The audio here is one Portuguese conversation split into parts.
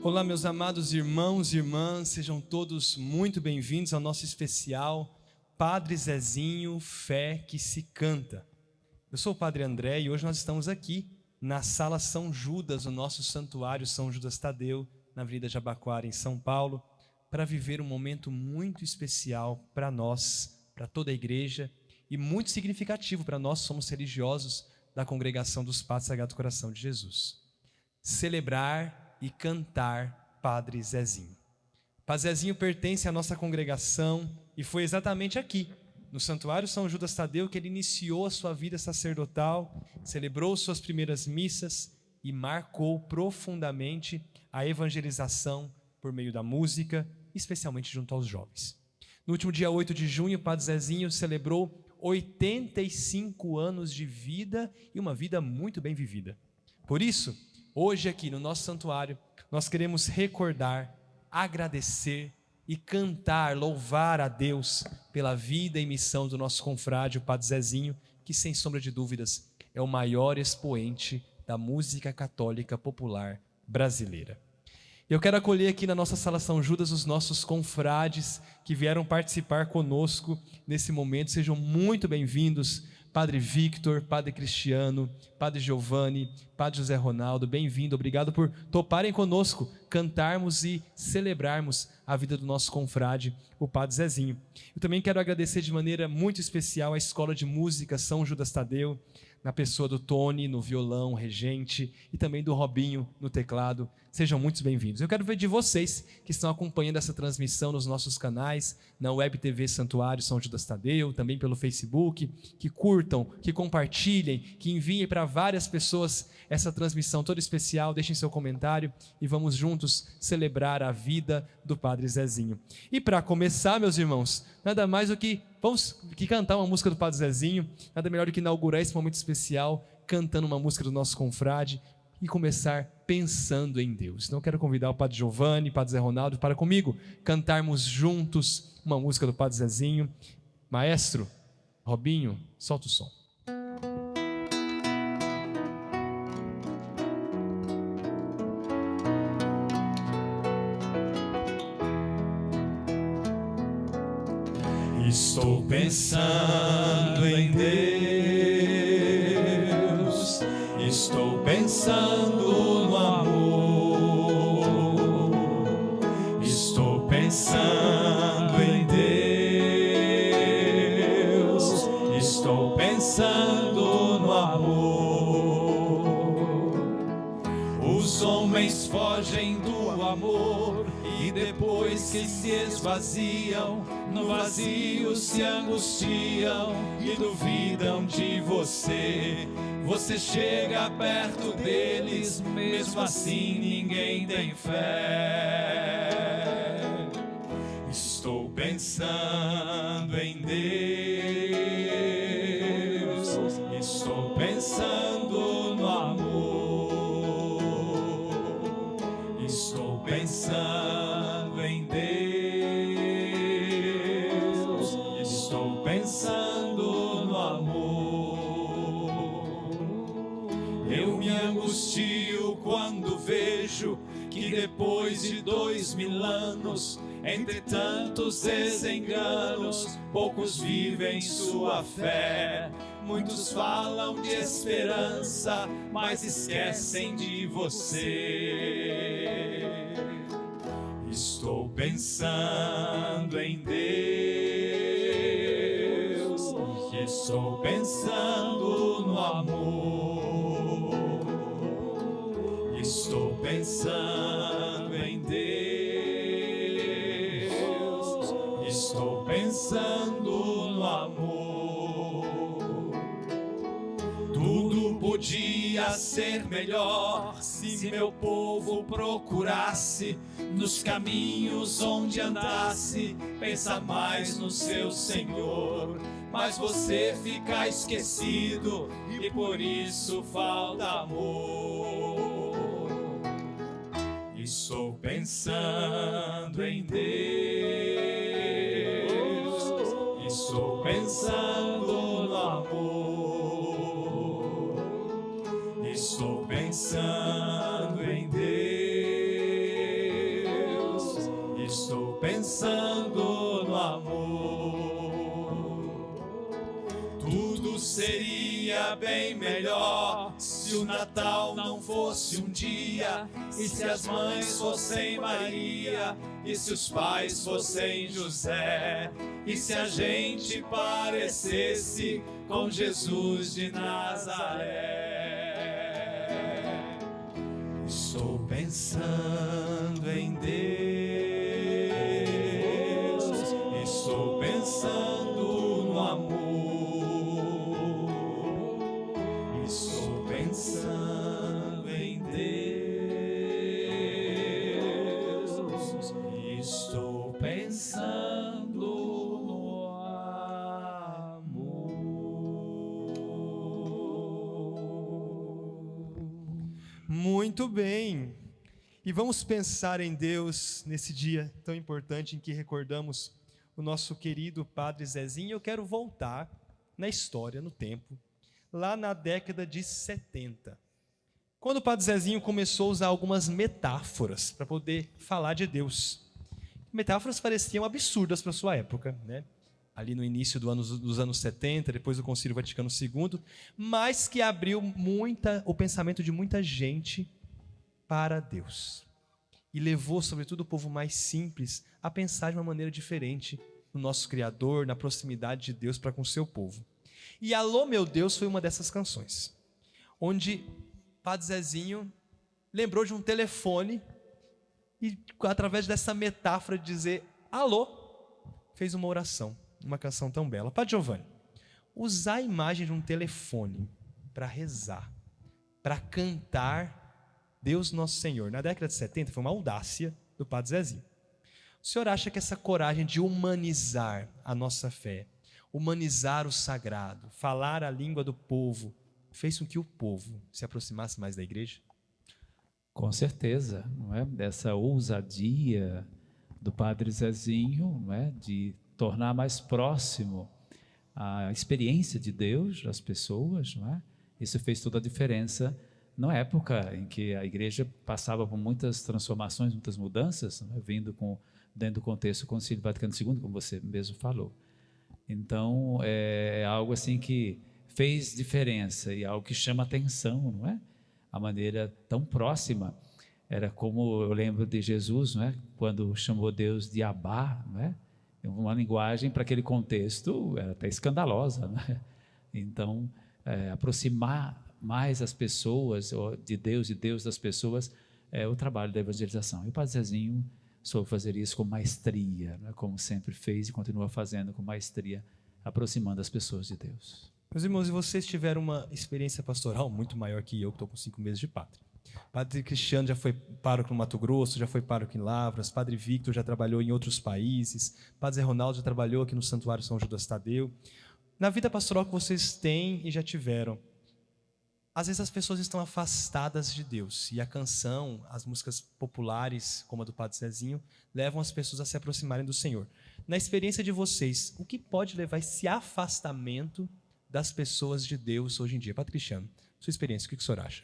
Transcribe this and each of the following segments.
Olá, meus amados irmãos e irmãs, sejam todos muito bem-vindos ao nosso especial Padre Zezinho, Fé que se Canta. Eu sou o Padre André e hoje nós estamos aqui na Sala São Judas, no nosso santuário São Judas Tadeu, na Avenida Jabaquara, em São Paulo, para viver um momento muito especial para nós, para toda a igreja, e muito significativo para nós, somos religiosos da Congregação dos Padres Sagrado Coração de Jesus. Celebrar e cantar Padre Zezinho. Padre Zezinho pertence à nossa congregação e foi exatamente aqui, no Santuário São Judas Tadeu, que ele iniciou a sua vida sacerdotal, celebrou suas primeiras missas e marcou profundamente a evangelização por meio da música, especialmente junto aos jovens. No último dia 8 de junho, Padre Zezinho celebrou 85 anos de vida e uma vida muito bem vivida. Por isso, hoje aqui no nosso santuário, nós queremos recordar, agradecer e cantar, louvar a Deus pela vida e missão do nosso confrade, o Padre Zezinho, que sem sombra de dúvidas é o maior expoente da música católica popular brasileira. Eu quero acolher aqui na nossa Sala São Judas os nossos confrades que vieram participar conosco nesse momento. Sejam muito bem-vindos. Padre Victor, Padre Cristiano, Padre Giovanni, Padre José Ronaldo, bem-vindo, obrigado por toparem conosco, cantarmos e celebrarmos a vida do nosso confrade, o Padre Zezinho. Eu também quero agradecer de maneira muito especial à Escola de Música São Judas Tadeu, na pessoa do Tony, no violão, regente, e também do Robinho, no teclado. Sejam muito bem-vindos. Eu quero ver de vocês que estão acompanhando essa transmissão nos nossos canais, na Web TV Santuário São Judas Tadeu, também pelo Facebook, que curtam, que compartilhem, que enviem para várias pessoas essa transmissão toda especial, deixem seu comentário e vamos juntos celebrar a vida do Padre Zezinho. E para começar, meus irmãos, nada mais do que vamos cantar uma música do Padre Zezinho, nada melhor do que inaugurar esse momento especial cantando uma música do nosso confrade e começar pensando em Deus. Então eu quero convidar o Padre Giovanni, Padre Zé Ronaldo para comigo cantarmos juntos uma música do Padre Zezinho. Maestro, Robinho, solta o som. Estou pensando em Deus, estou pensando no amor, estou pensando em Deus, estou pensando no amor. Os homens fogem do amor e depois que se esvaziam, no vazio se angustiam e duvidam de você. Você chega perto deles, mesmo assim ninguém tem fé. Estou pensando em Deus, estou pensando no amor, estou pensando em Deus. Pensando no amor, eu me angustio quando vejo que depois de 2000 anos, entre tantos desenganos, poucos vivem sua fé. Muitos falam de esperança, mas esquecem de você. Estou pensando em Deus, estou pensando no amor, estou pensando em Deus, estou pensando no amor. Tudo podia ser melhor se meu povo procurasse nos caminhos onde andasse, pensa mais no seu Senhor. Mas você fica esquecido e por isso falta amor. Estou pensando em Deus, estou pensando no amor, estou pensando em Deus. seria bem melhor se o Natal não fosse um dia, e se as mães fossem Maria, e se os pais fossem José, e se a gente parecesse com Jesus de Nazaré. Estou pensando em Deus, estou pensando no amor, estou pensando em Deus, estou pensando no amor. Muito bem. E vamos pensar em Deus nesse dia tão importante em que recordamos o nosso querido Padre Zezinho. Eu quero voltar na história, no tempo, lá na década de 70, quando o Padre Zezinho começou a usar algumas metáforas para poder falar de Deus. Metáforas pareciam absurdas para a sua época, né? Ali no início dos anos 70, depois do Concílio Vaticano II, mas que abriu o pensamento de muita gente para Deus. E levou, sobretudo, o povo mais simples a pensar de uma maneira diferente no nosso Criador, na proximidade de Deus para com o seu povo. E Alô, Meu Deus foi uma dessas canções, onde Padre Zezinho lembrou de um telefone e, através dessa metáfora de dizer alô, fez uma oração, uma canção tão bela. Padre Giovanni, usar a imagem de um telefone para rezar, para cantar Deus Nosso Senhor, na década de 70, foi uma audácia do Padre Zezinho. O senhor acha que essa coragem de humanizar a nossa fé, humanizar o sagrado, falar a língua do povo, fez com que o povo se aproximasse mais da igreja? Com certeza, não é? Dessa ousadia do Padre Zezinho, não é? De tornar mais próximo a experiência de Deus das pessoas, não é? Isso fez toda a diferença na época em que a igreja passava por muitas transformações, muitas mudanças, não é? Dentro do contexto do Concílio Vaticano II, como você mesmo falou. Então, é algo assim que fez diferença e algo que chama atenção, não é? A maneira tão próxima. Era como eu lembro de Jesus, não é? Quando chamou Deus de Abá, não é? Uma linguagem para aquele contexto era até escandalosa, não é? Então, aproximar mais as pessoas de Deus e Deus das pessoas é o trabalho da evangelização. E o Padre Zezinho soube fazer isso com maestria, né? Como sempre fez e continua fazendo com maestria, aproximando as pessoas de Deus. Meus irmãos, e vocês tiveram uma experiência pastoral muito maior que eu, que estou com 5 meses de padre. Padre Cristiano já foi pároco no Mato Grosso, já foi pároco em Lavras, Padre Victor já trabalhou em outros países, Padre Zé Ronaldo já trabalhou aqui no Santuário São Judas Tadeu. Na vida pastoral que vocês têm e já tiveram, às vezes as pessoas estão afastadas de Deus e a canção, as músicas populares, como a do Padre Zezinho, levam as pessoas a se aproximarem do Senhor. Na experiência de vocês, o que pode levar esse afastamento das pessoas de Deus hoje em dia? Padre Cristiano, sua experiência, o que o senhor acha?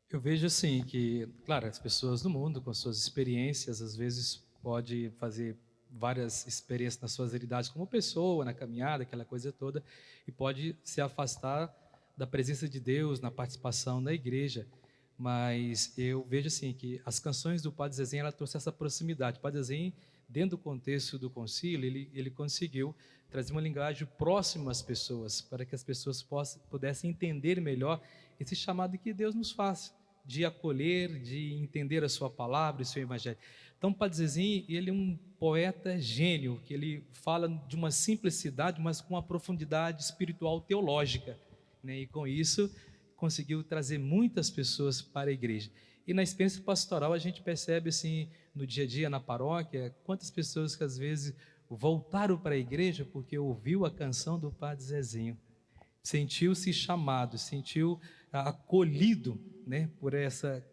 Eu vejo assim que, claro, as pessoas do mundo, com suas experiências, às vezes pode fazer várias experiências nas suas realidades como pessoa, na caminhada, aquela coisa toda, e pode se afastar da presença de Deus, na participação da igreja. Mas eu vejo assim que as canções do Padre Zezinho, ela trouxe essa proximidade. O Padre Zezinho, dentro do contexto do concílio, ele conseguiu trazer uma linguagem próxima às pessoas, para que as pessoas pudessem entender melhor esse chamado que Deus nos faz, de acolher, de entender a sua palavra e o seu evangelho. Então, o Padre Zezinho, ele é um poeta gênio, que ele fala de uma simplicidade, mas com uma profundidade espiritual teológica, né? E com isso, conseguiu trazer muitas pessoas para a igreja. E na experiência pastoral, a gente percebe, assim, no dia a dia, na paróquia, quantas pessoas que às vezes voltaram para a igreja porque ouviu a canção do Padre Zezinho, sentiu-se chamado, sentiu acolhido, né, por essa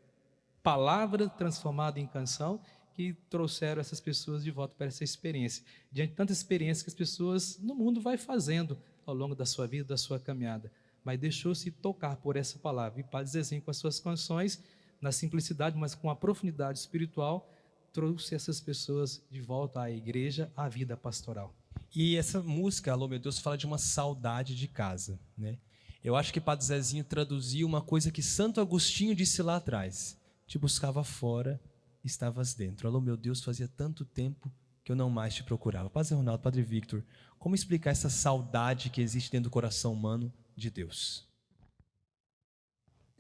palavra transformada em canção, que trouxeram essas pessoas de volta para essa experiência. Diante de tanta experiência que as pessoas no mundo vai fazendo ao longo da sua vida, da sua caminhada, mas deixou-se tocar por essa palavra. E Padre Zezinho, com as suas canções, na simplicidade, mas com a profundidade espiritual, trouxe essas pessoas de volta à igreja, à vida pastoral. E essa música, Alô Meu Deus, fala de uma saudade de casa, né? Eu acho que Padre Zezinho traduziu uma coisa que Santo Agostinho disse lá atrás: te buscava fora, estavas dentro. Alô meu Deus, fazia tanto tempo que eu não mais te procurava. Padre Zé Ronaldo, Padre Victor, como explicar essa saudade que existe dentro do coração humano de Deus?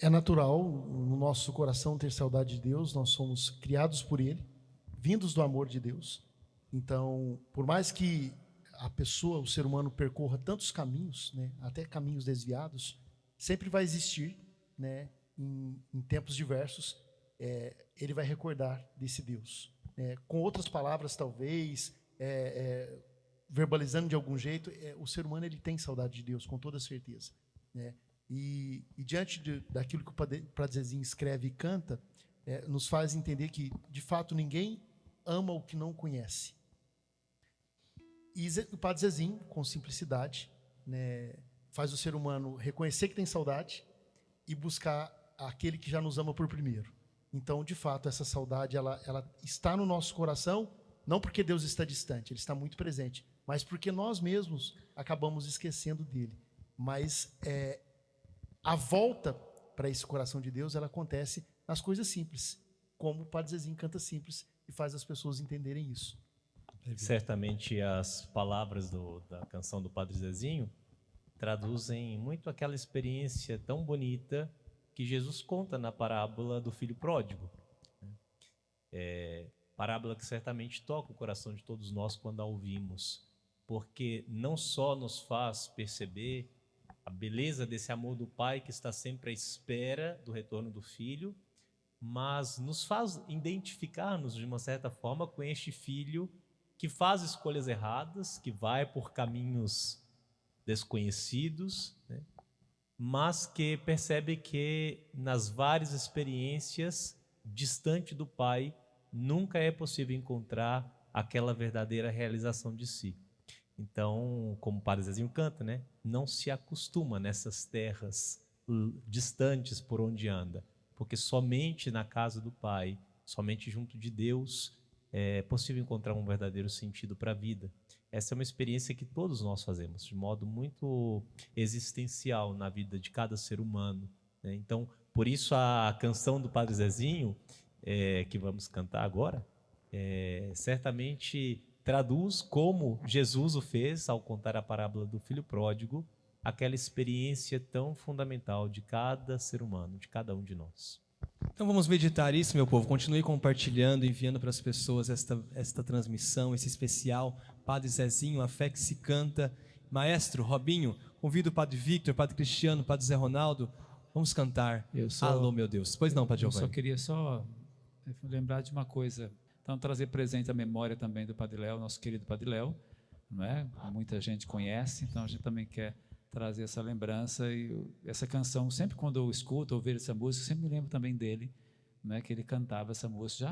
É natural no nosso coração ter saudade de Deus. Nós somos criados por Ele, vindos do amor de Deus. Então, por mais que a pessoa, o ser humano, percorra tantos caminhos, né, até caminhos desviados, sempre vai existir, né, em tempos diversos, ele vai recordar desse Deus. Com outras palavras, talvez, verbalizando de algum jeito, o ser humano ele tem saudade de Deus, com toda certeza, né? E diante daquilo que o Padre Zezinho escreve e canta, nos faz entender que, de fato, ninguém ama o que não conhece. E o Padre Zezinho, com simplicidade, né, faz o ser humano reconhecer que tem saudade e buscar aquele que já nos ama por primeiro. Então, de fato, essa saudade ela está no nosso coração, não porque Deus está distante, Ele está muito presente, mas porque nós mesmos acabamos esquecendo dele. Mas a volta para esse coração de Deus, ela acontece nas coisas simples, como o Padre Zezinho canta simples e faz as pessoas entenderem isso. Certamente as palavras da canção do Padre Zezinho traduzem muito aquela experiência tão bonita que Jesus conta na parábola do filho pródigo. Parábola que certamente toca o coração de todos nós quando a ouvimos, porque não só nos faz perceber a beleza desse amor do pai que está sempre à espera do retorno do filho, mas nos faz identificar-nos de uma certa forma com este filho que faz escolhas erradas, que vai por caminhos desconhecidos, né? Mas que percebe que nas várias experiências, distante do Pai, nunca é possível encontrar aquela verdadeira realização de si. Então, como o Padre Zezinho canta, né? Não se acostuma nessas terras distantes por onde anda, porque somente na casa do Pai, somente junto de Deus, é possível encontrar um verdadeiro sentido para a vida. Essa é uma experiência que todos nós fazemos, de modo muito existencial na vida de cada ser humano, né? Então, por isso a canção do Padre Zezinho, que vamos cantar agora, certamente traduz como Jesus o fez ao contar a parábola do filho pródigo, aquela experiência tão fundamental de cada ser humano, de cada um de nós. Então vamos meditar isso, meu povo. Continue compartilhando, enviando para as pessoas esta transmissão, esse especial. Padre Zezinho, a fé que se canta. Maestro Robinho, convido o Padre Victor, Padre Cristiano, Padre Zé Ronaldo. Vamos cantar. Alô, meu Deus. Pois não, Padre Giovanni. Eu só queria lembrar de uma coisa. Então, trazer presente a memória também do Padre Léo, nosso querido Padre Léo, não é? Muita gente conhece, então a gente também quer trazer essa lembrança. E essa canção, sempre quando eu escuto ou vejo essa música, sempre me lembro também dele, né, que ele cantava essa música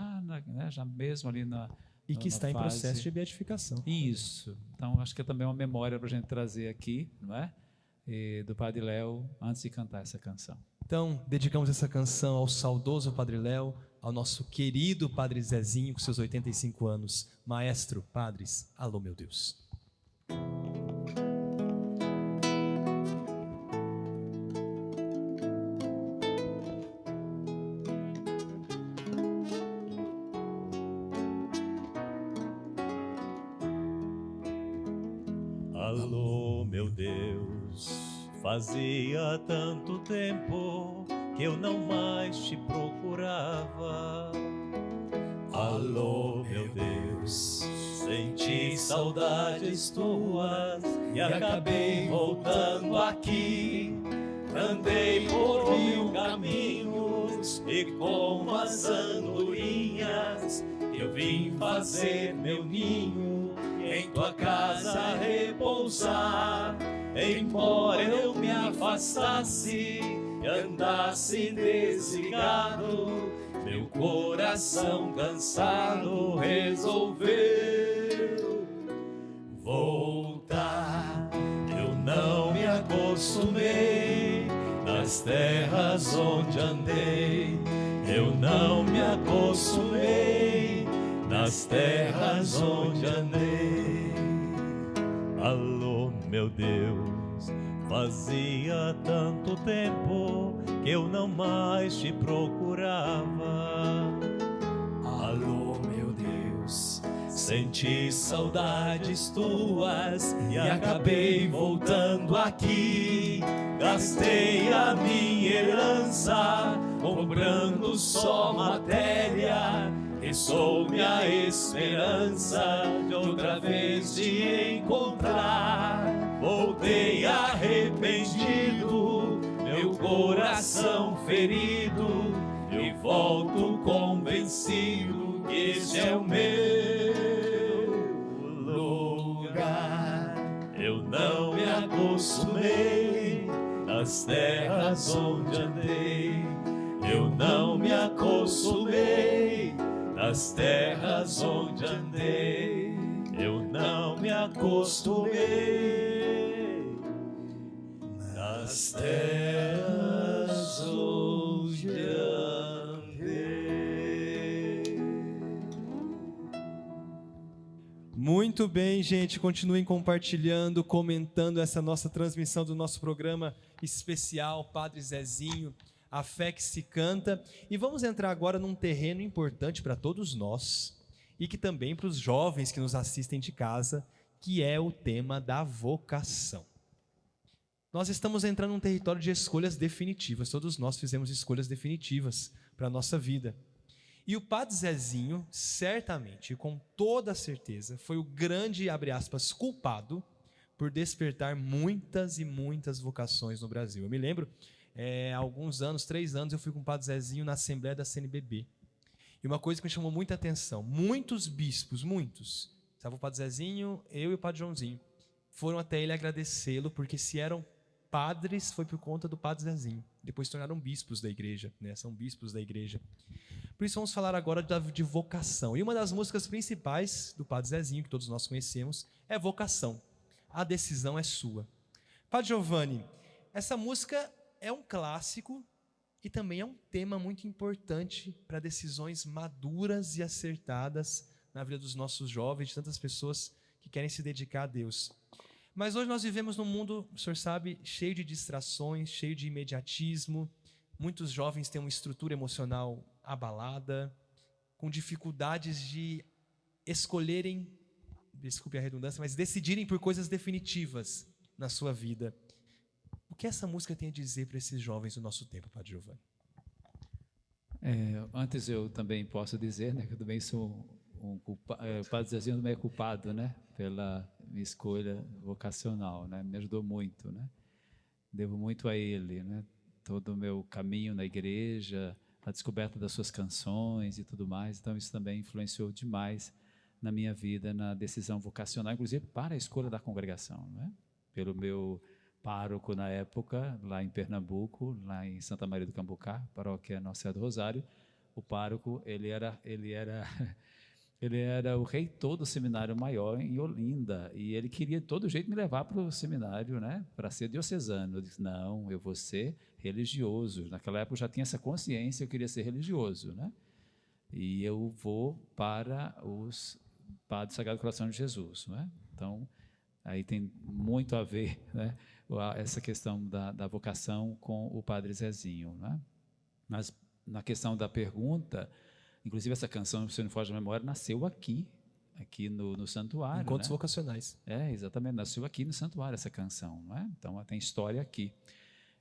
já mesmo ali na e que está em processo de beatificação. Isso. Então acho que é também uma memória para a gente trazer aqui, não é? Do Padre Léo, antes de cantar essa canção. Então dedicamos essa canção ao saudoso Padre Léo, ao nosso querido Padre Zezinho com seus 85 anos. Maestro, padres, alô meu Deus. Alô, meu Deus, fazia tanto tempo que eu não mais te procurava. Alô, meu Deus, senti saudades tuas e acabei voltando aqui. Andei por 1000 caminhos e como as andorinhas eu vim fazer meu ninho, em tua casa repousar. Embora eu me afastasse e andasse desligado, meu coração cansado resolveu voltar. Eu não me acostumei nas terras onde andei, eu não me acostumei nas terras onde andei. Alô, meu Deus, fazia tanto tempo que eu não mais te procurava. Alô, meu Deus, senti saudades tuas e acabei voltando aqui. Gastei a minha herança comprando só matéria, e sou minha esperança de outra vez te encontrar. Voltei arrependido, meu coração ferido, e volto convencido que este é o meu lugar. Eu não me acostumei nas terras onde andei, eu não me acostumei nas terras onde andei, eu não me acostumei nas terras onde andei. Muito bem, gente. Continuem compartilhando, comentando essa nossa transmissão do nosso programa especial Padre Zezinho, A Fé que se Canta. E vamos entrar agora num terreno importante para todos nós e que também para os jovens que nos assistem de casa, que é o tema da vocação. Nós estamos entrando num território de escolhas definitivas. Todos nós fizemos escolhas definitivas para a nossa vida. E o Padre Zezinho, certamente, e com toda certeza, foi o grande, abre aspas, culpado por despertar muitas e muitas vocações no Brasil. Eu me lembro, há alguns anos, 3 anos, eu fui com o Padre Zezinho na Assembleia da CNBB. E uma coisa que me chamou muita atenção, muitos bispos, muitos, estava o Padre Zezinho, eu e o Padre Joãozinho, foram até ele agradecê-lo, porque se eram padres, foi por conta do Padre Zezinho. Depois se tornaram bispos da igreja, né? São bispos da igreja. Por isso vamos falar agora de vocação. E uma das músicas principais do Padre Zezinho, que todos nós conhecemos, é Vocação. A decisão é sua. Padre Giovanni, essa música é um clássico e também é um tema muito importante para decisões maduras e acertadas na vida dos nossos jovens, de tantas pessoas que querem se dedicar a Deus. Mas hoje nós vivemos num mundo, o senhor sabe, cheio de distrações, cheio de imediatismo. Muitos jovens têm uma estrutura emocional abalada, com dificuldades de escolherem, desculpe a redundância, mas decidirem por coisas definitivas na sua vida. O que essa música tem a dizer para esses jovens do nosso tempo, Padre Giovanni? Antes eu também posso dizer, né, que eu também sou o Padre Zezinho também é culpado, né, pela minha escolha vocacional, né, me ajudou muito, né, devo muito a ele, né, todo o meu caminho na igreja, a descoberta das suas canções e tudo mais, então isso também influenciou demais na minha vida, na decisão vocacional, inclusive para a escolha da congregação, né, pelo meu pároco na época, lá em Pernambuco, lá em Santa Maria do Cambucá, paróquia Nossa Senhora do Rosário. O pároco, ele era o reitor do seminário maior em Olinda, e ele queria de todo jeito me levar para o seminário, né, para ser diocesano. Eu disse, não, eu vou ser religioso. Naquela época eu já tinha essa consciência, eu queria ser religioso, né, e eu vou para os Padres do Sagrado Coração de Jesus, né? Então, aí tem muito a ver, né, essa questão da vocação com o Padre Zezinho, né? Mas na questão da pergunta, inclusive essa canção, se não foge da memória, nasceu aqui no santuário. Encontros, né, vocacionais. Exatamente, nasceu aqui no santuário essa canção, não é? Então tem história aqui.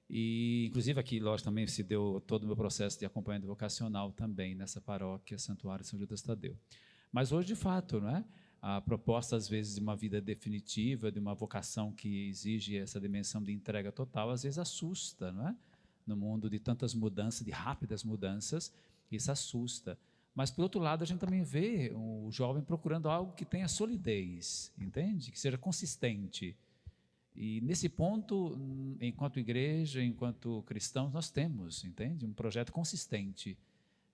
E inclusive aqui, lógico, também se deu todo o meu processo de acompanhamento vocacional também nessa paróquia Santuário São Judas Tadeu. Mas hoje, de fato, não é? A proposta, às vezes, de uma vida definitiva, de uma vocação que exige essa dimensão de entrega total, às vezes assusta, não é? No mundo de tantas mudanças, de rápidas mudanças, isso assusta. Mas, por outro lado, a gente também vê o jovem procurando algo que tenha solidez, entende? Que seja consistente. E, nesse ponto, enquanto igreja, enquanto cristãos, nós temos, entende? Um projeto consistente,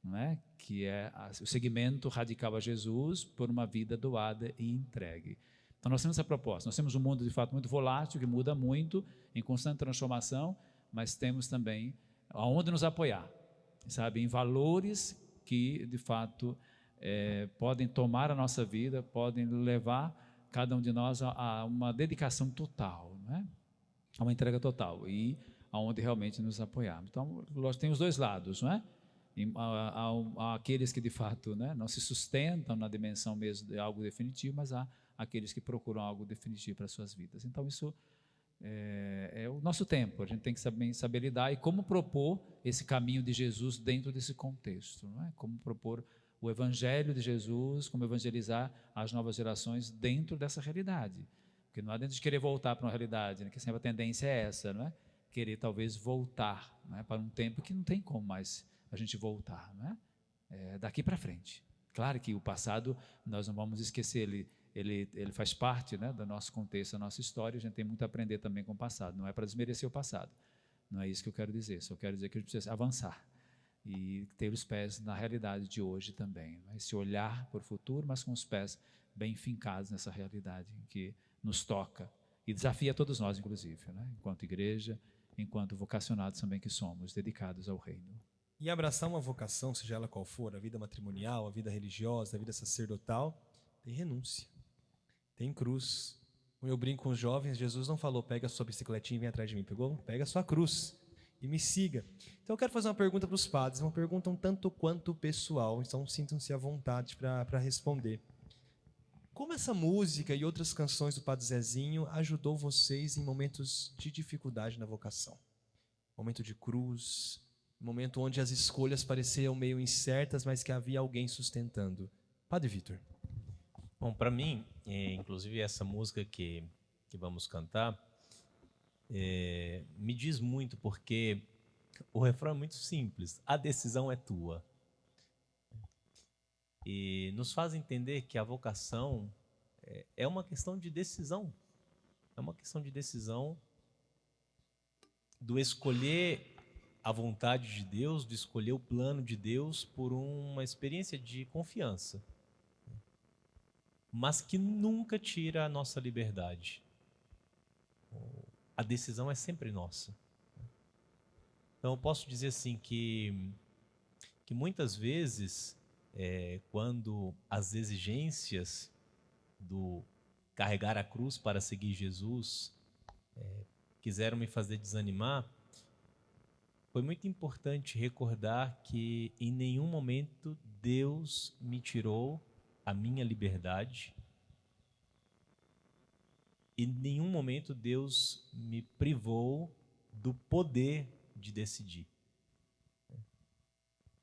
não é? Que é o seguimento radical a Jesus por uma vida doada e entregue. Então nós temos essa proposta, nós temos um mundo de fato muito volátil, que muda muito, em constante transformação, mas temos também aonde nos apoiar, sabe, em valores que de fato podem tomar a nossa vida, podem levar cada um de nós a uma dedicação total, né? A uma entrega total e aonde realmente nos apoiarmos. Então, lógico, tem os dois lados, não é? Há aqueles que de fato, né, não se sustentam na dimensão mesmo de algo definitivo, mas há aqueles que procuram algo definitivo para as suas vidas. Então, isso é o nosso tempo, a gente tem que saber lidar e como propor esse caminho de Jesus dentro desse contexto, não é? Como propor o evangelho de Jesus, como evangelizar as novas gerações dentro dessa realidade. Porque não há dentro de querer voltar para uma realidade, né? Que sempre a tendência é essa, não é? Querer talvez voltar, não é? Para um tempo que não tem como mais a gente voltar, não é? Daqui para frente. Claro que o passado nós não vamos esquecer, ele faz parte, né, do nosso contexto, da nossa história, a gente tem muito a aprender também com o passado, não é para desmerecer o passado, não é isso que eu quero dizer, só quero dizer que a gente precisa avançar e ter os pés na realidade de hoje também, né? Esse olhar para o futuro, mas com os pés bem fincados nessa realidade que nos toca e desafia todos nós, inclusive, né? Enquanto igreja, enquanto vocacionados também que somos, dedicados ao reino. E abraçar uma vocação, seja ela qual for, a vida matrimonial, a vida religiosa, a vida sacerdotal, tem renúncia, tem cruz. Quando eu brinco com os jovens, Jesus não falou, pega a sua bicicletinha e vem atrás de mim, pegou? Pega a sua cruz e me siga. Então eu quero fazer uma pergunta para os padres, uma pergunta um tanto quanto pessoal, então sintam-se à vontade para responder. Como essa música e outras canções do Padre Zezinho ajudou vocês em momentos de dificuldade na vocação? Momento de cruz, momento onde as escolhas pareciam meio incertas, mas que havia alguém sustentando. Padre Vitor. Bom, para mim, inclusive essa música que vamos cantar, me diz muito, porque o refrão é muito simples, a decisão é tua. E nos faz entender que a vocação é uma questão de decisão. É uma questão de decisão do escolher a vontade de Deus, de escolher o plano de Deus por uma experiência de confiança. Mas que nunca tira a nossa liberdade. A decisão é sempre nossa. Então eu posso dizer assim que muitas vezes, quando as exigências do carregar a cruz para seguir Jesus quiseram me fazer desanimar, foi muito importante recordar que em nenhum momento Deus me tirou a minha liberdade. E em nenhum momento Deus me privou do poder de decidir.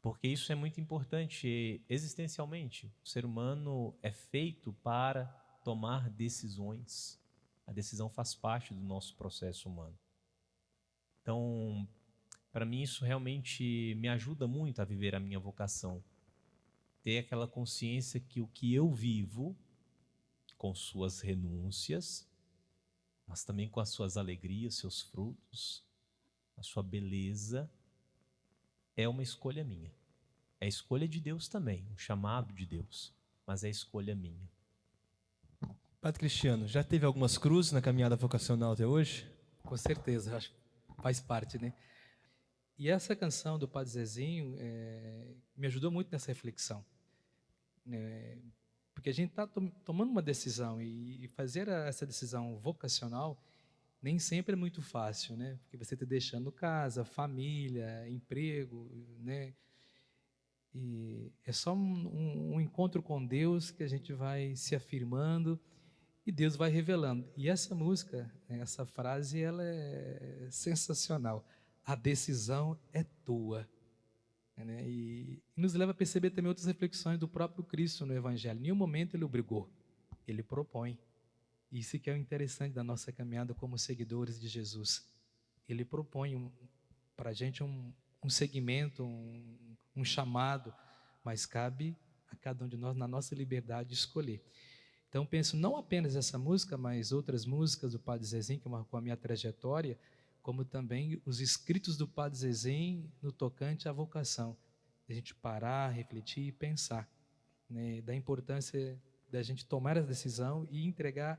Porque isso é muito importante existencialmente. O ser humano é feito para tomar decisões. A decisão faz parte do nosso processo humano. Então, para mim isso realmente me ajuda muito a viver a minha vocação. Ter aquela consciência que o que eu vivo, com suas renúncias, mas também com as suas alegrias, seus frutos, a sua beleza, é uma escolha minha. É a escolha de Deus também, um chamado de Deus, mas é a escolha minha. Padre Cristiano, já teve algumas cruzes na caminhada vocacional até hoje? Com certeza, acho que faz parte, né? E essa canção do Padre Zezinho me ajudou muito nessa reflexão. Porque a gente está tomando uma decisão e fazer essa decisão vocacional nem sempre é muito fácil, né? Porque você está deixando casa, família, emprego, né? E é só um encontro com Deus que a gente vai se afirmando e Deus vai revelando. E essa música, essa frase, ela é sensacional. A decisão é tua. Né? E nos leva a perceber também outras reflexões do próprio Cristo no Evangelho. Em nenhum momento ele obrigou, ele propõe. Isso que é o interessante da nossa caminhada como seguidores de Jesus. Ele propõe para a gente um segmento, um chamado, mas cabe a cada um de nós, na nossa liberdade, escolher. Então penso não apenas essa música, mas outras músicas do Padre Zezinho, que marcou a minha trajetória, como também os escritos do Padre Zezinho no tocante à vocação. A gente parar, refletir e pensar, né, da importância da gente tomar a decisão e entregar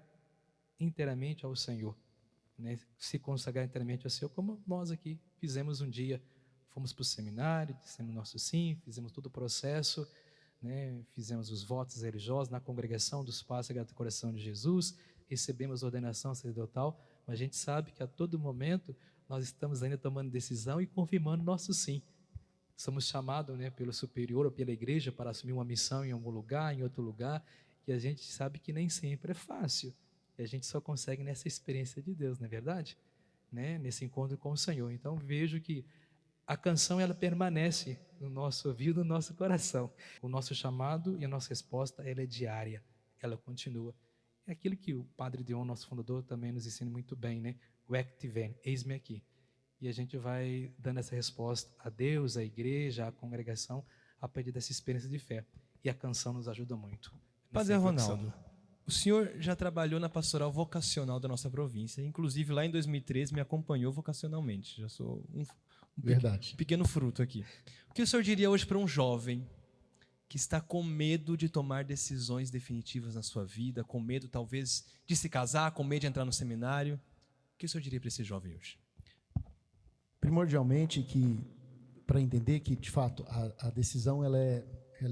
inteiramente ao Senhor, né, se consagrar inteiramente ao Senhor, como nós aqui fizemos um dia. Fomos para o seminário, dissemos nosso sim, fizemos todo o processo, né? Fizemos os votos religiosos na congregação dos Pais Sagrado Coração de Jesus, recebemos a ordenação sacerdotal, mas a gente sabe que a todo momento nós estamos ainda tomando decisão e confirmando nosso sim. Somos chamados, né, pelo superior ou pela igreja para assumir uma missão em algum lugar, em outro lugar, e a gente sabe que nem sempre é fácil. E a gente só consegue nessa experiência de Deus, não é verdade? Né? Nesse encontro com o Senhor. Então vejo que a canção ela permanece no nosso ouvido, no nosso coração. O nosso chamado e a nossa resposta ela é diária, ela continua. É aquilo que o Padre Dion, nosso fundador, também nos ensina muito bem, né? O ecte vem, eis-me aqui. E a gente vai dando essa resposta a Deus, à igreja, à congregação, a partir dessa experiência de fé. E a canção nos ajuda muito. Padre Ronaldo, o senhor já trabalhou na pastoral vocacional da nossa província, inclusive lá em 2013 me acompanhou vocacionalmente. Já sou um pequeno fruto aqui. O que o senhor diria hoje para um jovem que está com medo de tomar decisões definitivas na sua vida, com medo talvez de se casar, com medo de entrar no seminário? O que o senhor diria para esse jovem hoje? Primordialmente, que para entender que, de fato, a decisão ela é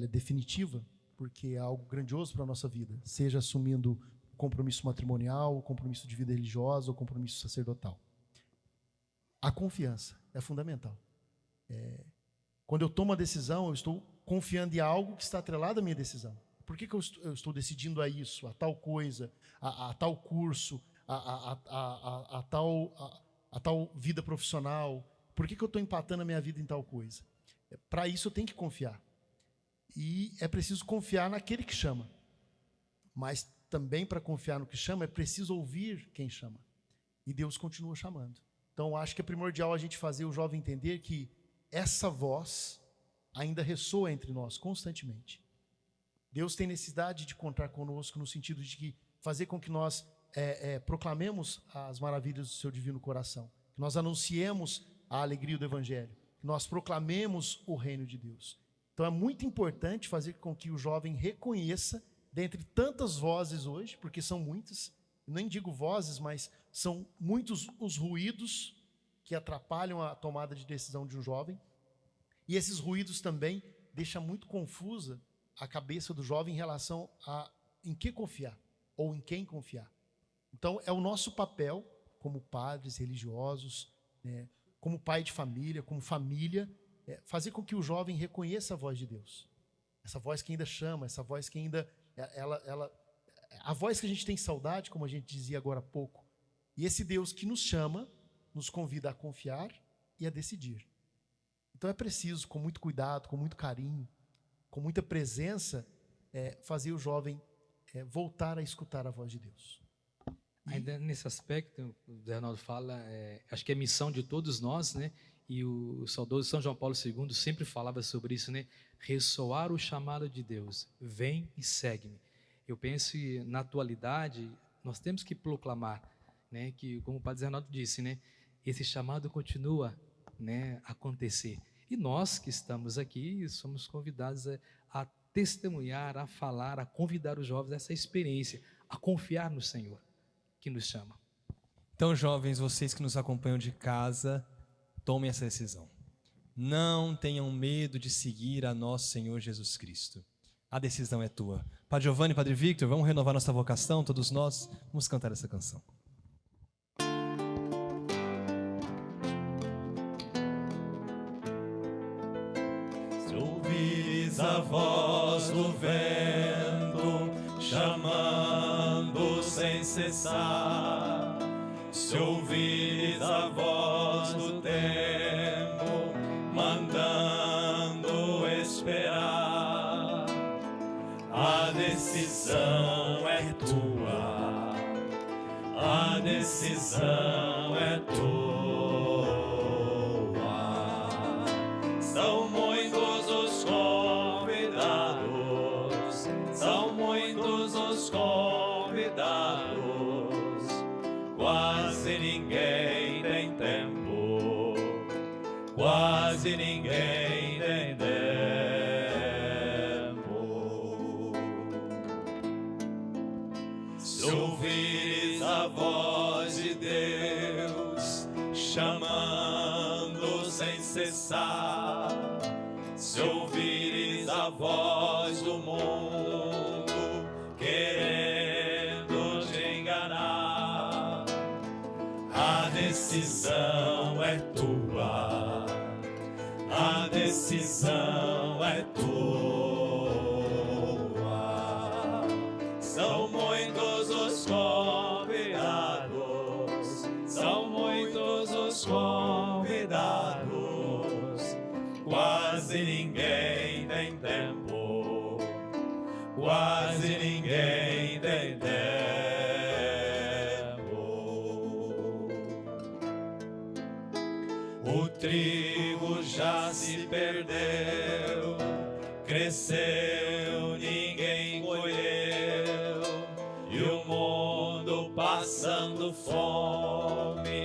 definitiva, porque é algo grandioso para a nossa vida, seja assumindo o compromisso matrimonial, o compromisso de vida religiosa, o compromisso sacerdotal. A confiança é fundamental. Quando eu tomo a decisão, eu estou confiando em algo que está atrelado à minha decisão. Por que eu estou decidindo a isso, a tal coisa, a tal curso, a tal vida profissional? Por que eu estou empatando a minha vida em tal coisa? Para isso eu tenho que confiar. E é preciso confiar naquele que chama. Mas também para confiar no que chama, é preciso ouvir quem chama. E Deus continua chamando. Então acho que é primordial a gente fazer o jovem entender que essa voz ainda ressoa entre nós constantemente. Deus tem necessidade de contar conosco no sentido de que fazer com que nós proclamemos as maravilhas do seu divino coração, que nós anunciemos a alegria do Evangelho, que nós proclamemos o reino de Deus. Então é muito importante fazer com que o jovem reconheça, dentre tantas vozes hoje, porque são muitas, nem digo vozes, mas são muitos os ruídos que atrapalham a tomada de decisão de um jovem, e esses ruídos também deixam muito confusa a cabeça do jovem em relação a em que confiar, ou em quem confiar. Então é o nosso papel, como padres religiosos, como pai de família, como família, fazer com que o jovem reconheça a voz de Deus. Essa voz que ainda chama, essa voz que ainda... a voz que a gente tem saudade, como a gente dizia agora há pouco. E esse Deus que nos chama, nos convida a confiar e a decidir. Então é preciso, com muito cuidado, com muito carinho, com muita presença, fazer o jovem voltar a escutar a voz de Deus. Ainda nesse aspecto, o Reinaldo fala, acho que é missão de todos nós, né? E o saudoso São João Paulo II sempre falava sobre isso, né? Ressoar o chamado de Deus, vem e segue-me. Eu penso que na atualidade nós temos que proclamar, né? Que, como o Padre Reinaldo disse, né? Esse chamado continua, né? A acontecer. E nós que estamos aqui somos convidados a testemunhar, a falar, a convidar os jovens a essa experiência, a confiar no Senhor que nos chama. Então, jovens, vocês que nos acompanham de casa, tomem essa decisão. Não tenham medo de seguir a nosso Senhor Jesus Cristo. A decisão é tua. Padre Giovanni, Padre Victor, vamos renovar nossa vocação, todos nós. Vamos cantar essa canção. Se ouvires a voz do vento chamando sem cessar, se ouvires a voz do tempo mandando esperar, a decisão é tua, a decisão é tua. São muitos os convidados, são muitos os convidados, quase ninguém tem tempo, quase ninguém tem tempo. Se ouvires a voz de Deus chamando sem cessar, se ouvires a voz decisão é tua, a decisão é tua. São muitos os convidados, são muitos os convidados. Quase ninguém tem tempo, quase ninguém tem tempo. O trigo já se perdeu, cresceu, ninguém colheu, e o mundo passando fome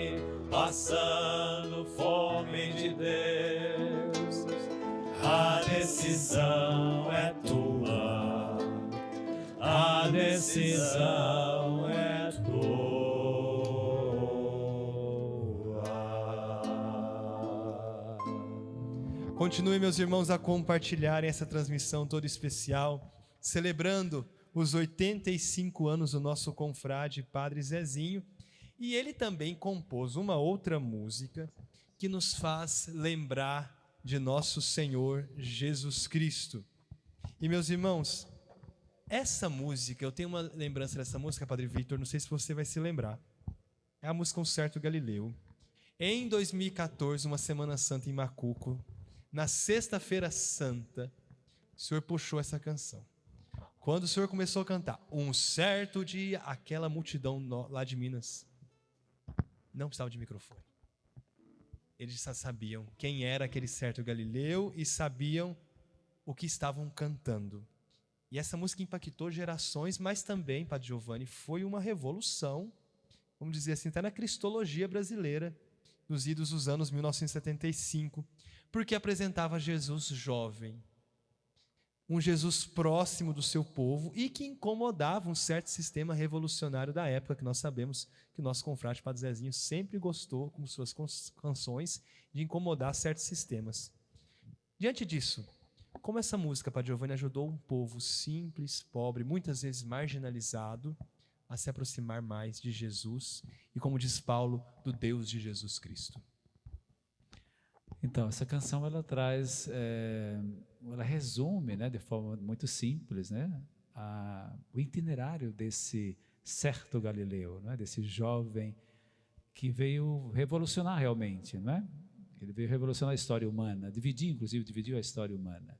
de Deus. A decisão é tua, a decisão é tua. Continue, meus irmãos, a compartilharem essa transmissão toda especial, celebrando os 85 anos do nosso confrade Padre Zezinho. E ele também compôs uma outra música que nos faz lembrar de nosso Senhor Jesus Cristo. E, meus irmãos, essa música, eu tenho uma lembrança dessa música, Padre Victor, não sei se você vai se lembrar. É a música Um Certo Galileu. Em 2014, uma Semana Santa em Macuco, na Sexta-feira Santa, o Senhor puxou essa canção. Quando o Senhor começou a cantar, um certo dia, aquela multidão lá de Minas não precisava de microfone. Eles já sabiam quem era aquele certo Galileu e sabiam o que estavam cantando. E essa música impactou gerações, mas também, Padre Giovanni, foi uma revolução, vamos dizer assim, está na cristologia brasileira, nos idos dos anos 1975, porque apresentava Jesus jovem, um Jesus próximo do seu povo e que incomodava um certo sistema revolucionário da época, que nós sabemos que o nosso confrade Padre Zezinho sempre gostou, com suas canções, de incomodar certos sistemas. Diante disso, como essa música, Padre Giovanni, ajudou um povo simples, pobre, muitas vezes marginalizado, a se aproximar mais de Jesus e, como diz Paulo, do Deus de Jesus Cristo? Então, essa canção ela traz, ela resume, né, de forma muito simples, né, o itinerário desse certo Galileu, né, desse jovem que veio revolucionar realmente, né? Ele veio revolucionar a história humana, dividiu a história humana.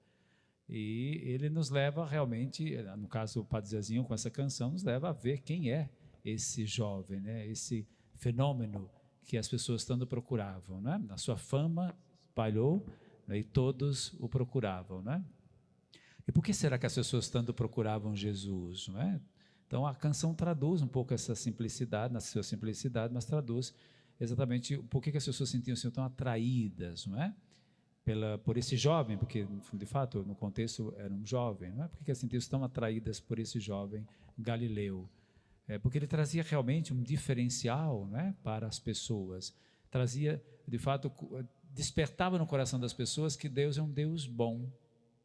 E ele nos leva realmente, no caso o Padre Zezinho com essa canção, nos leva a ver quem é esse jovem, né, esse fenômeno que as pessoas tanto procuravam, né? A sua fama espalhou, né, e todos o procuravam, né? E por que será que as pessoas tanto procuravam Jesus, não é? Então a canção traduz um pouco essa simplicidade, na sua simplicidade, mas traduz exatamente por que as pessoas sentiam-se tão atraídas, não é? Por esse jovem, porque de fato no contexto era um jovem, não é? Por que as sentiam-se tão atraídas por esse jovem Galileu? Porque ele trazia realmente um diferencial, não é, para as pessoas, trazia de fato, despertava no coração das pessoas que Deus é um Deus bom,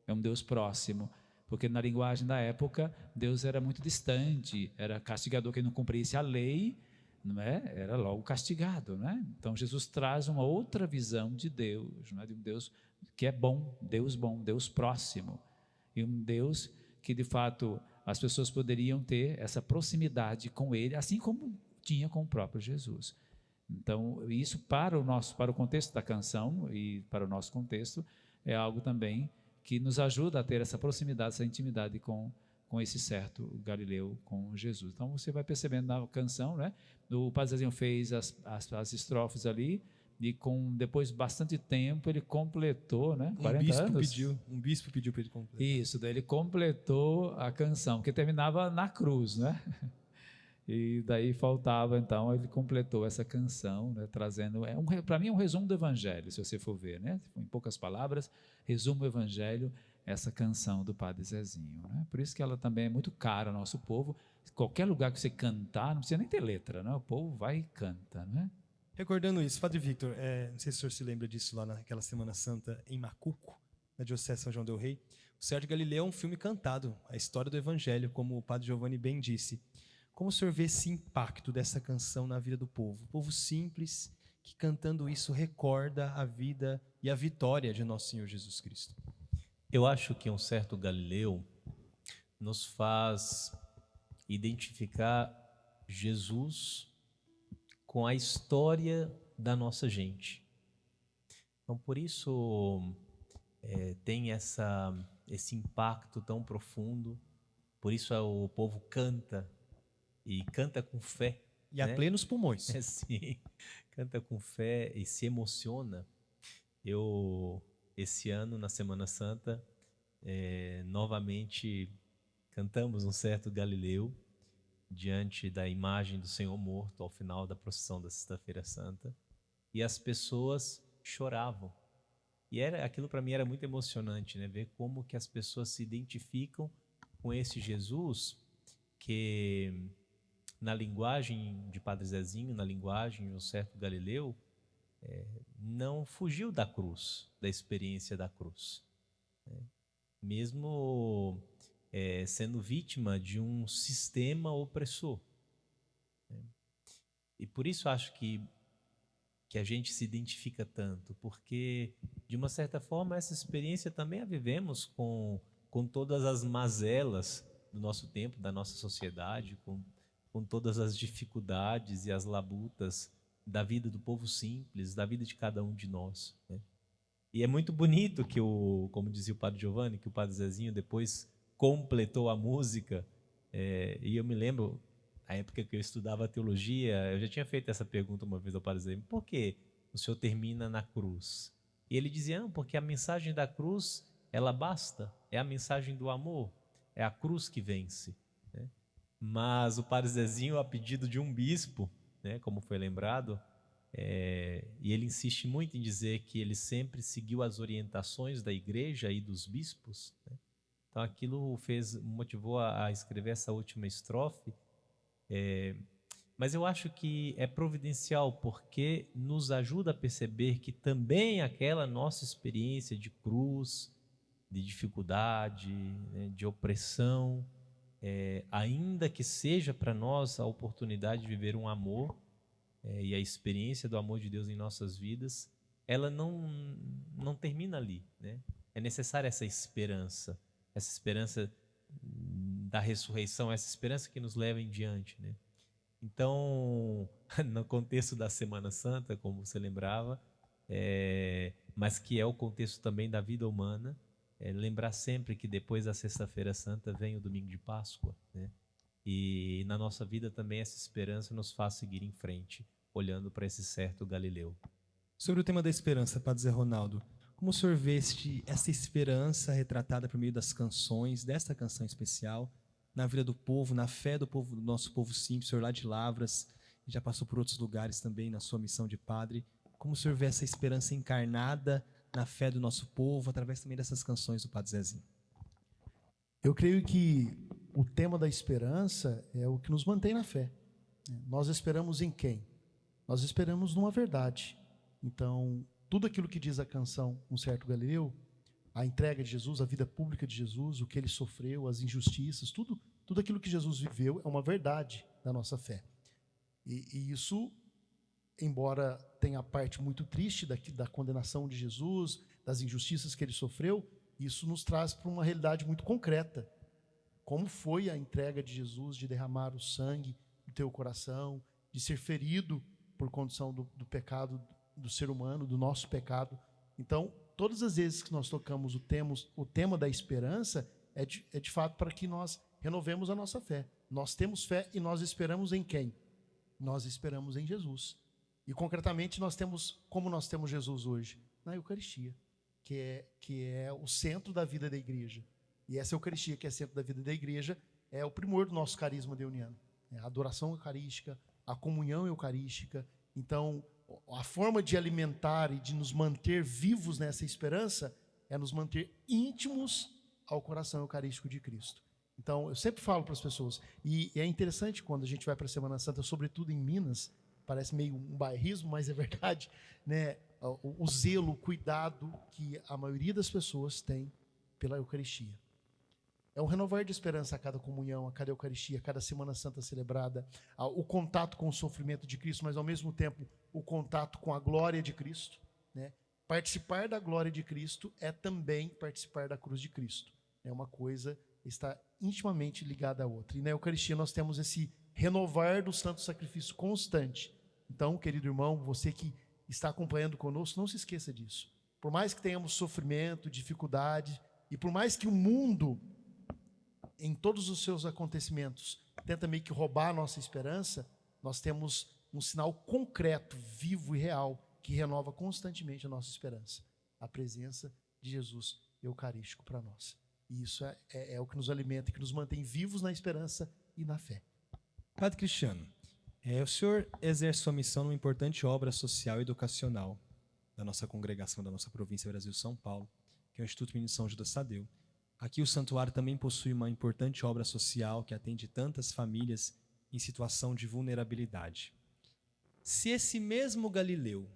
é um Deus próximo, porque na linguagem da época Deus era muito distante, era castigador, quem não cumprisse a lei, não é? Era logo castigado, não é? Então Jesus traz uma outra visão de Deus, não é? De um Deus que é bom, Deus próximo, e um Deus que de fato as pessoas poderiam ter essa proximidade com Ele, assim como tinha com o próprio Jesus. Então isso para o contexto da canção e para o nosso contexto é algo também que nos ajuda a ter essa proximidade, essa intimidade com esse certo Galileu, com Jesus. Então você vai percebendo na canção, né? O Padre Zezinho fez as estrofes ali e depois bastante tempo ele completou, né? 40 anos. Um bispo pediu para ele completar. Isso, daí ele completou a canção, que terminava na cruz, né? E daí faltava, então, ele completou essa canção, né, trazendo, para mim é um resumo do Evangelho, se você for ver, né? Em poucas palavras, resumo o Evangelho, essa canção do Padre Zezinho, né? Por isso que ela também é muito cara ao nosso povo. Qualquer lugar que você cantar, não precisa nem ter letra, né? O povo vai e canta, né? Recordando isso, Padre Victor, não sei se o senhor se lembra disso lá naquela Semana Santa em Macuco, na Diocese de São João del Rei. O Certo Galileu é um filme cantado, a história do Evangelho, como o Padre Giovanni bem disse. Como o senhor vê esse impacto dessa canção na vida do povo? O povo simples que cantando isso recorda a vida e a vitória de nosso Senhor Jesus Cristo. Eu acho que um certo Galileu nos faz identificar Jesus com a história da nossa gente. Então, por isso tem esse impacto tão profundo, por isso o povo canta, e canta com fé. E a plenos pulmões. Sim, canta com fé e se emociona. Esse ano, na Semana Santa, novamente cantamos um certo Galileu diante da imagem do Senhor morto ao final da procissão da Sexta-feira Santa, e as pessoas choravam. E aquilo para mim era muito emocionante, né? Ver como que as pessoas se identificam com esse Jesus que, na linguagem de Padre Zezinho, na linguagem de um certo Galileu, não fugiu da cruz, da experiência da cruz, né? Mesmo sendo vítima de um sistema opressor, né? E por isso acho que a gente se identifica tanto, porque, de uma certa forma, essa experiência também a vivemos com todas as mazelas do nosso tempo, da nossa sociedade, com todas as dificuldades e as labutas da vida do povo simples, da vida de cada um de nós, né? E é muito bonito que, como dizia o Padre Giovanni, que o Padre Zezinho depois completou a música, e eu me lembro, na época que eu estudava teologia, eu já tinha feito essa pergunta uma vez ao Padre Zezinho: por que o senhor termina na cruz? E ele dizia: não, porque a mensagem da cruz, ela basta, é a mensagem do amor, é a cruz que vence, né? Mas o Padre Zezinho, a pedido de um bispo, né, como foi lembrado, e ele insiste muito em dizer que ele sempre seguiu as orientações da igreja e dos bispos, né? Então aquilo motivou a escrever essa última estrofe, mas eu acho que é providencial, porque nos ajuda a perceber que também aquela nossa experiência de cruz, de dificuldade, né, de opressão, ainda que seja para nós a oportunidade de viver um amor, e a experiência do amor de Deus em nossas vidas, ela não termina ali, né? É necessária essa esperança da ressurreição, essa esperança que nos leva em diante, né? Então, no contexto da Semana Santa, como você lembrava, mas que é o contexto também da vida humana, lembrar sempre que depois da Sexta-feira Santa vem o Domingo de Páscoa, né? E na nossa vida também essa esperança nos faz seguir em frente, olhando para esse certo Galileu. Sobre o tema da esperança, Padre Zé Ronaldo, como o senhor vê essa esperança retratada por meio das canções, desta canção especial, na vida do povo, na fé do povo, do nosso povo simples? O senhor lá de Lavras, já passou por outros lugares também na sua missão de padre. Como o senhor vê essa esperança encarnada na fé do nosso povo, através também dessas canções do Padre Zezinho? Eu creio que o tema da esperança é o que nos mantém na fé. Nós esperamos em quem? Nós esperamos numa verdade. Então, tudo aquilo que diz a canção Um Certo Galileu, a entrega de Jesus, a vida pública de Jesus, o que ele sofreu, as injustiças, tudo aquilo que Jesus viveu é uma verdade da nossa fé. E isso, embora tenha a parte muito triste da condenação de Jesus, das injustiças que ele sofreu, isso nos traz para uma realidade muito concreta. Como foi a entrega de Jesus, de derramar o sangue do teu coração, de ser ferido por condição do pecado do ser humano, do nosso pecado. Então, todas as vezes que nós tocamos o tema da esperança, é de fato para que nós renovemos a nossa fé. Nós temos fé e nós esperamos em quem? Nós esperamos em Jesus. E concretamente como nós temos Jesus hoje? Na Eucaristia, que é o centro da vida da igreja. E essa Eucaristia, que é centro da vida da igreja, é o primor do nosso carisma deuniano. É a adoração eucarística, a comunhão eucarística. Então, a forma de alimentar e de nos manter vivos nessa esperança é nos manter íntimos ao coração eucarístico de Cristo. Então, eu sempre falo para as pessoas, e é interessante quando a gente vai para a Semana Santa, sobretudo em Minas, parece meio um bairrismo, mas é verdade, né? O zelo, o cuidado que a maioria das pessoas tem pela Eucaristia. É o renovar de esperança a cada comunhão, a cada Eucaristia, a cada Semana Santa celebrada, o contato com o sofrimento de Cristo, mas ao mesmo tempo o contato com a glória de Cristo, né? Participar da glória de Cristo é também participar da cruz de Cristo. É uma coisa está intimamente ligada à outra. E na Eucaristia nós temos esse renovar do santo sacrifício constante. Então, querido irmão, você que está acompanhando conosco, não se esqueça disso. Por mais que tenhamos sofrimento, dificuldade, e por mais que o mundo, em todos os seus acontecimentos, tenta meio que roubar a nossa esperança, nós temos um sinal concreto, vivo e real, que renova constantemente a nossa esperança. A presença de Jesus eucarístico para nós. E isso é o que nos alimenta e que nos mantém vivos na esperança e na fé. Padre Cristiano, o senhor exerce sua missão numa importante obra social e educacional da nossa congregação, da nossa província Brasil-São Paulo, que é o Instituto Menino São Judas Tadeu. Aqui o santuário também possui uma importante obra social que atende tantas famílias em situação de vulnerabilidade. Se esse mesmo Galileu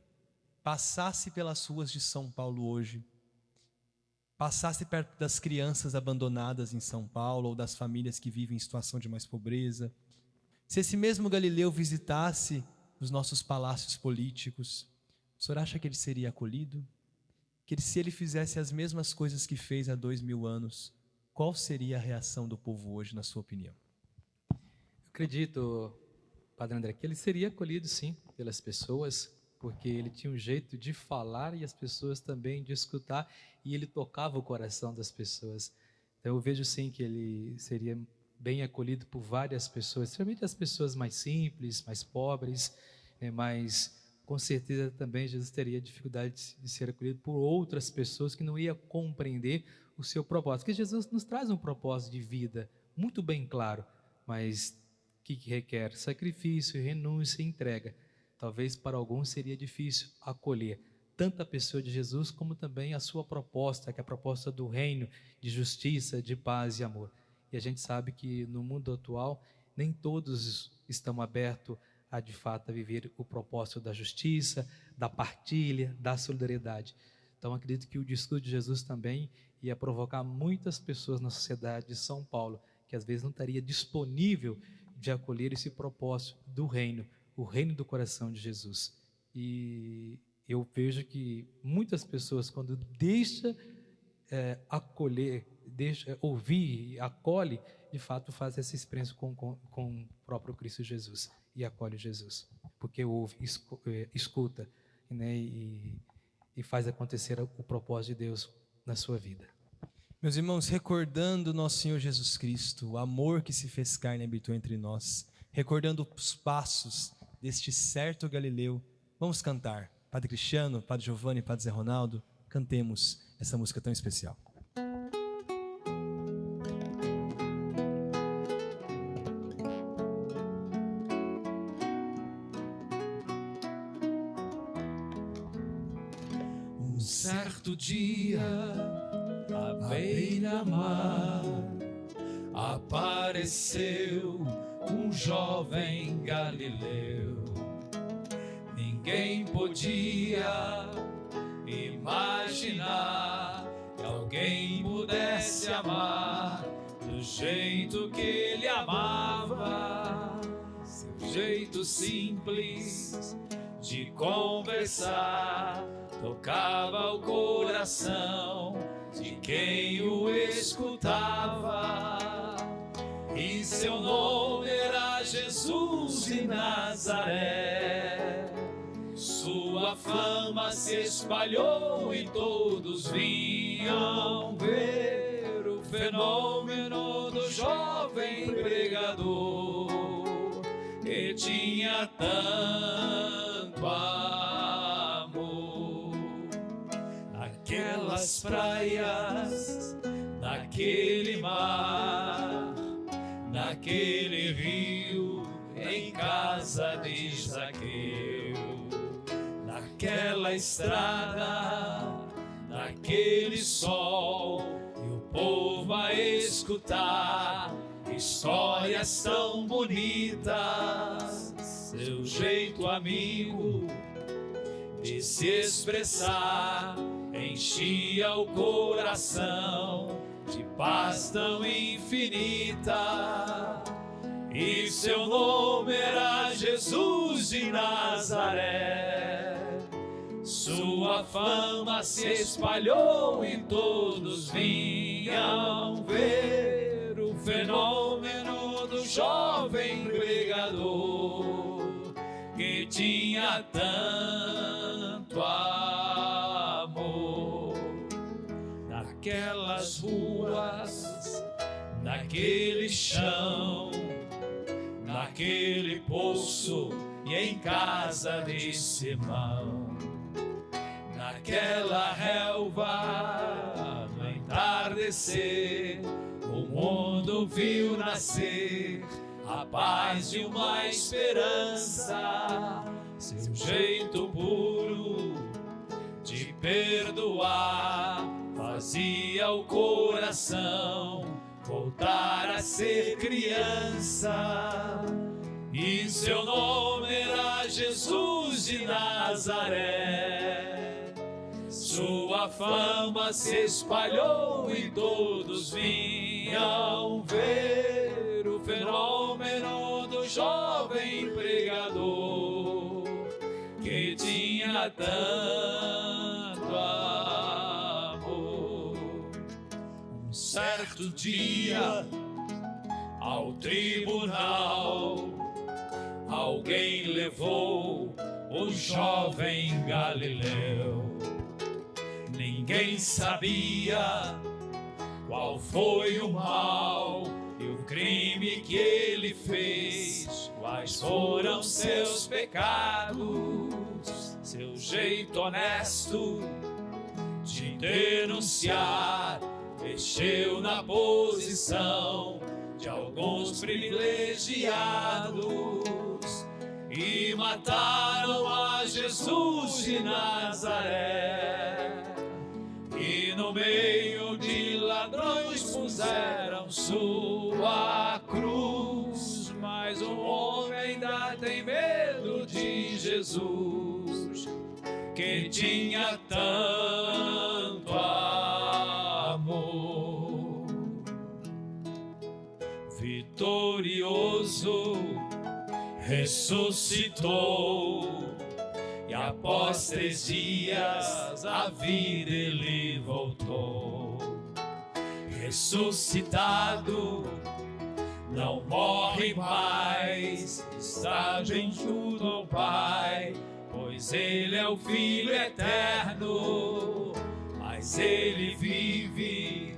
passasse pelas ruas de São Paulo hoje, passasse perto das crianças abandonadas em São Paulo ou das famílias que vivem em situação de mais pobreza, se esse mesmo Galileu visitasse os nossos palácios políticos, o senhor acha que ele seria acolhido? Que se ele fizesse as mesmas coisas que fez há 2000 anos, qual seria a reação do povo hoje, na sua opinião? Eu acredito, Padre André, que ele seria acolhido sim pelas pessoas, porque ele tinha um jeito de falar e as pessoas também de escutar, e ele tocava o coração das pessoas. Então eu vejo sim que ele seria bem acolhido por várias pessoas, especialmente as pessoas mais simples, mais pobres, mas com certeza também Jesus teria dificuldade de ser acolhido por outras pessoas que não iam compreender o seu propósito. Porque Jesus nos traz um propósito de vida muito bem claro, mas que requer sacrifício, renúncia e entrega. Talvez para alguns seria difícil acolher tanto a pessoa de Jesus como também a sua proposta, que é a proposta do reino, de justiça, de paz e amor. E a gente sabe que no mundo atual nem todos estão abertos a de fato a viver o propósito da justiça, da partilha, da solidariedade. Então acredito que o discurso de Jesus também ia provocar muitas pessoas na sociedade de São Paulo, que às vezes não estaria disponível de acolher esse propósito do reino, o reino do coração de Jesus. E eu vejo que muitas pessoas, quando deixa acolher, deixa ouvir, acolhe, de fato faz essa experiência com o próprio Cristo Jesus e acolhe Jesus, porque ouve, escuta, né, e faz acontecer o propósito de Deus na sua vida. Meus irmãos, recordando nosso Senhor Jesus Cristo, o amor que se fez carne e habitou entre nós, recordando os passos deste certo Galileu, vamos cantar. Padre Cristiano, Padre Giovanni, Padre Zé Ronaldo, cantemos essa música tão especial. Um certo dia, à beira-mar, apareceu um jovem Galileu. Ninguém podia imaginar que alguém pudesse amar do jeito que ele amava. Seu jeito simples de conversar tocava o coração de quem o escutava. E seu nome era Jesus de Nazaré. Sua fama se espalhou e todos vinham ver o fenômeno do jovem pregador, que tinha tanto amor. Naquelas praias, naquele mar, naquele rio, em casa de Zaqueu, naquela estrada, naquele sol, e o povo a escutar histórias tão bonitas. Seu jeito amigo de se expressar enchia o coração de paz tão infinita. E seu nome era Jesus de Nazaré. Sua fama se espalhou e todos vinham ver o fenômeno do jovem pregador, que tinha tanto amor. Naquelas ruas, naquele chão, naquele poço e em casa de Simão, naquela relva, no entardecer, o mundo viu nascer a paz e uma esperança. Seu jeito puro de perdoar fazia o coração voltar a ser criança. E seu nome era Jesus de Nazaré. Sua fama se espalhou e todos vinham ver o fenômeno do jovem pregador, que tinha tanto amor. Um certo dia, ao tribunal, alguém levou o jovem Galileu. Ninguém sabia qual foi o mal e o crime que ele fez, quais foram seus pecados. Seu jeito honesto de denunciar mexeu na posição de alguns privilegiados e mataram a Jesus de Nazaré. E no meio de ladrões puseram sua cruz, mas o homem ainda tem medo de Jesus, que tinha tanto amor. Vitorioso ressuscitou, e após 3 dias a vida ele voltou. Ressuscitado, não morre mais, está bem junto ao Pai, pois ele é o Filho eterno. Mas ele vive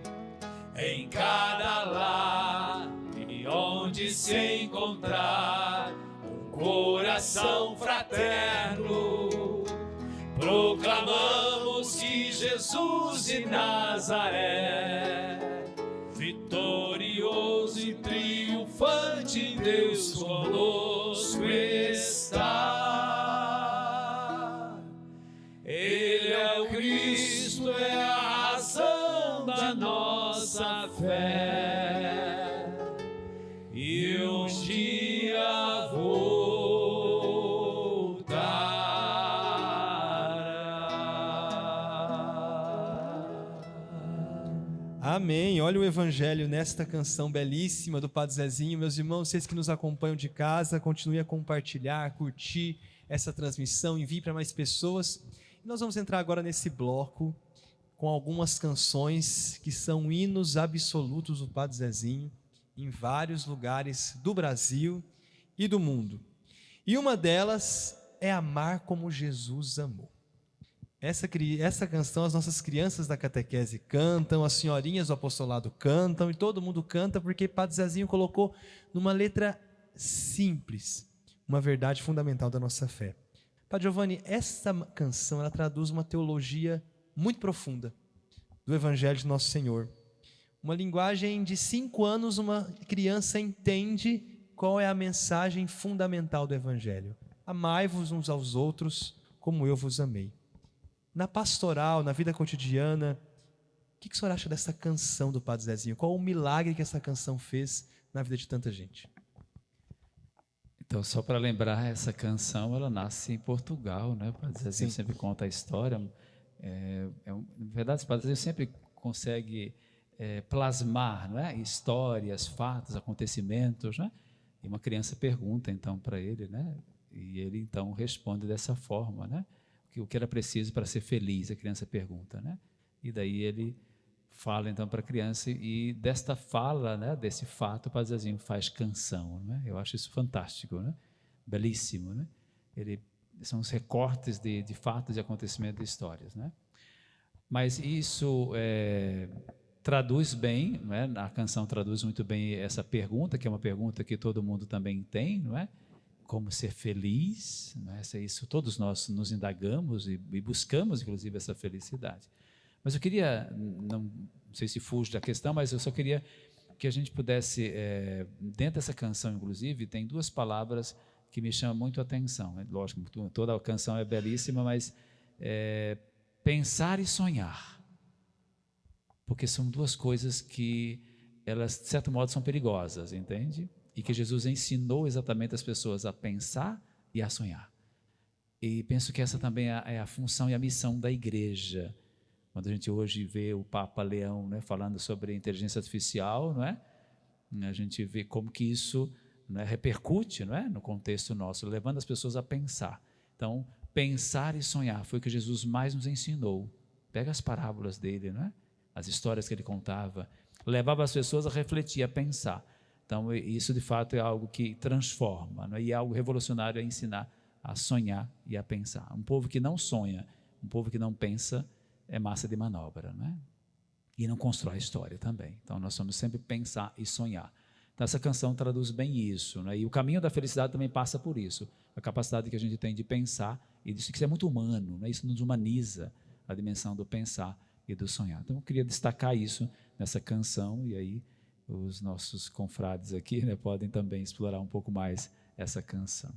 em cada lar, e onde se encontrar um coração fraterno, proclamamos que Jesus de Nazaré, vitorioso e triunfante, Deus conosco está. Ele é o Cristo, é a razão da nossa fé, e um dia Amém. Olha o evangelho nesta canção belíssima do Padre Zezinho. Meus irmãos, vocês que nos acompanham de casa, continue a compartilhar, curtir essa transmissão, envie para mais pessoas. E nós vamos entrar agora nesse bloco com algumas canções que são hinos absolutos do Padre Zezinho em vários lugares do Brasil e do mundo. E uma delas é Amar como Jesus amou. Essa canção as nossas crianças da catequese cantam, as senhorinhas do apostolado cantam, e todo mundo canta porque Padre Zezinho colocou numa letra simples uma verdade fundamental da nossa fé. Padre Giovanni, essa canção ela traduz uma teologia muito profunda do Evangelho de Nosso Senhor. Uma linguagem de 5 anos, uma criança entende qual é a mensagem fundamental do Evangelho. Amai-vos uns aos outros como eu vos amei. Na pastoral, na vida cotidiana, o que o senhor acha dessa canção do Padre Zezinho? Qual o milagre que essa canção fez na vida de tanta gente? Então, só para lembrar, essa canção, ela nasce em Portugal, né? O Padre Zezinho sempre conta a história. Na verdade, o Padre Zezinho sempre consegue plasmar, não é? Histórias, fatos, acontecimentos, né? E uma criança pergunta então para ele, né? E ele então responde dessa forma, né? O que era preciso para ser feliz, a criança pergunta, né? E daí ele fala então para a criança, e desta fala, né, desse fato, o Padre Zezinho faz canção, né? Eu acho isso fantástico, né? Belíssimo, né? São os recortes de fatos, de acontecimentos, de histórias, né? Mas isso traduz bem, não é? A canção traduz muito bem essa pergunta, que é uma pergunta que todo mundo também tem, não é? Como ser feliz, não é? Isso todos nós nos indagamos e buscamos, inclusive, essa felicidade. Mas eu queria, não sei se fujo da questão, mas eu só queria que a gente pudesse, dentro dessa canção, inclusive, tem duas palavras que me chamam muito a atenção. Lógico, toda a canção é belíssima, mas pensar e sonhar. Porque são duas coisas que, elas, de certo modo, são perigosas, entende? E que Jesus ensinou exatamente as pessoas a pensar e a sonhar. E penso que essa também é a função e a missão da igreja. Quando a gente hoje vê o Papa Leão, né, falando sobre inteligência artificial, não é? A gente vê como que isso, não é, repercute, não é, no contexto nosso, levando as pessoas a pensar. Então, pensar e sonhar foi o que Jesus mais nos ensinou. Pega as parábolas dele, não é? As histórias que ele contava, levava as pessoas a refletir, a pensar. Então, isso de fato é algo que transforma, não é? E é algo revolucionário a ensinar a sonhar e a pensar. Um povo que não sonha, um povo que não pensa, é massa de manobra, não é? E não constrói história também. Então, nós vamos sempre pensar e sonhar. Então, essa canção traduz bem isso, né? E o caminho da felicidade também passa por isso. A capacidade que a gente tem de pensar, e isso que é muito humano, né? Isso nos humaniza, a dimensão do pensar e do sonhar. Então, eu queria destacar isso nessa canção, e aí os nossos confrades aqui, né, podem também explorar um pouco mais essa canção.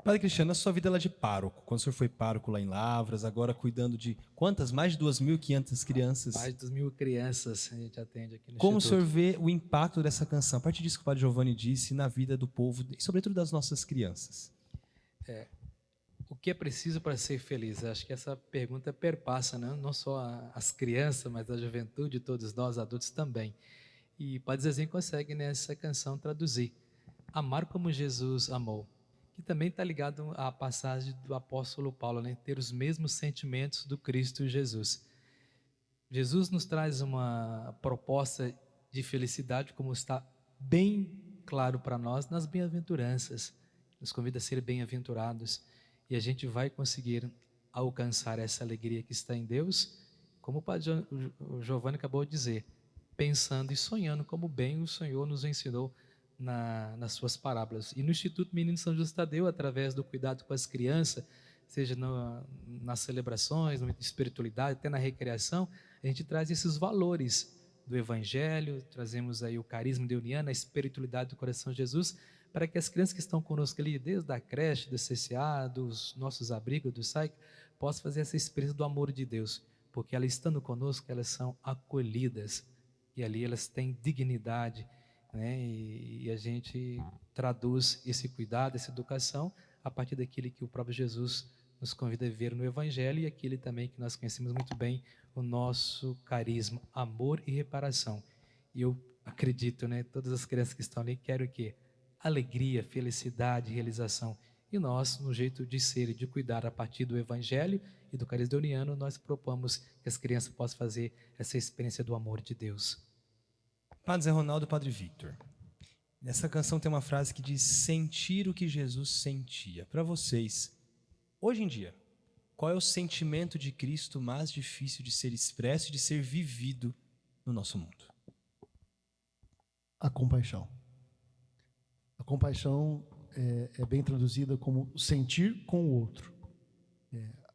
Padre Cristiano, a sua vida ela é de pároco. Quando o senhor foi pároco lá em Lavras, agora cuidando de quantas? Mais de 2.500 crianças. Mais de 2.000 crianças a gente atende aqui no Como Instituto. o senhor vê o impacto dessa canção, a partir disso que o Padre Giovanni disse, na vida do povo, e sobretudo das nossas crianças? O que é preciso para ser feliz? Acho que essa pergunta perpassa, né? Não só as crianças, mas a juventude, todos nós adultos também. E o Padre Zezinho consegue nessa canção traduzir. Amar como Jesus amou. Que também está ligado à passagem do apóstolo Paulo, né? Ter os mesmos sentimentos do Cristo Jesus. Jesus nos traz uma proposta de felicidade, como está bem claro para nós nas bem-aventuranças. Nos convida a ser bem-aventurados. E a gente vai conseguir alcançar essa alegria que está em Deus, como o Padre Giovanni acabou de dizer, pensando e sonhando como bem o Senhor nos ensinou nas suas parábolas. E no Instituto Menino São José Tadeu, através do cuidado com as crianças, seja nas celebrações, na espiritualidade, até na recreação, a gente traz esses valores do Evangelho, trazemos aí o carisma deuniano, a espiritualidade do coração de Jesus, para que as crianças que estão conosco ali, desde a creche, do CCA, dos nossos abrigos, do SAIC, possam fazer essa experiência do amor de Deus, porque elas estando conosco, elas são acolhidas, e ali elas têm dignidade, né? E a gente traduz esse cuidado, essa educação, a partir daquilo que o próprio Jesus nos convida a viver no Evangelho, e aquele também que nós conhecemos muito bem, o nosso carisma, amor e reparação. E eu acredito, né, todas as crianças que estão ali querem o quê? Alegria, felicidade, realização. E nós, no jeito de ser e de cuidar a partir do Evangelho e do carisma deuniano, nós propomos que as crianças possam fazer essa experiência do amor de Deus. Padre Zé Ronaldo e Padre Victor. Nessa canção tem uma frase que diz sentir o que Jesus sentia. Para vocês, hoje em dia, qual é o sentimento de Cristo mais difícil de ser expresso e de ser vivido no nosso mundo? A compaixão. A compaixão é bem traduzida como sentir com o outro.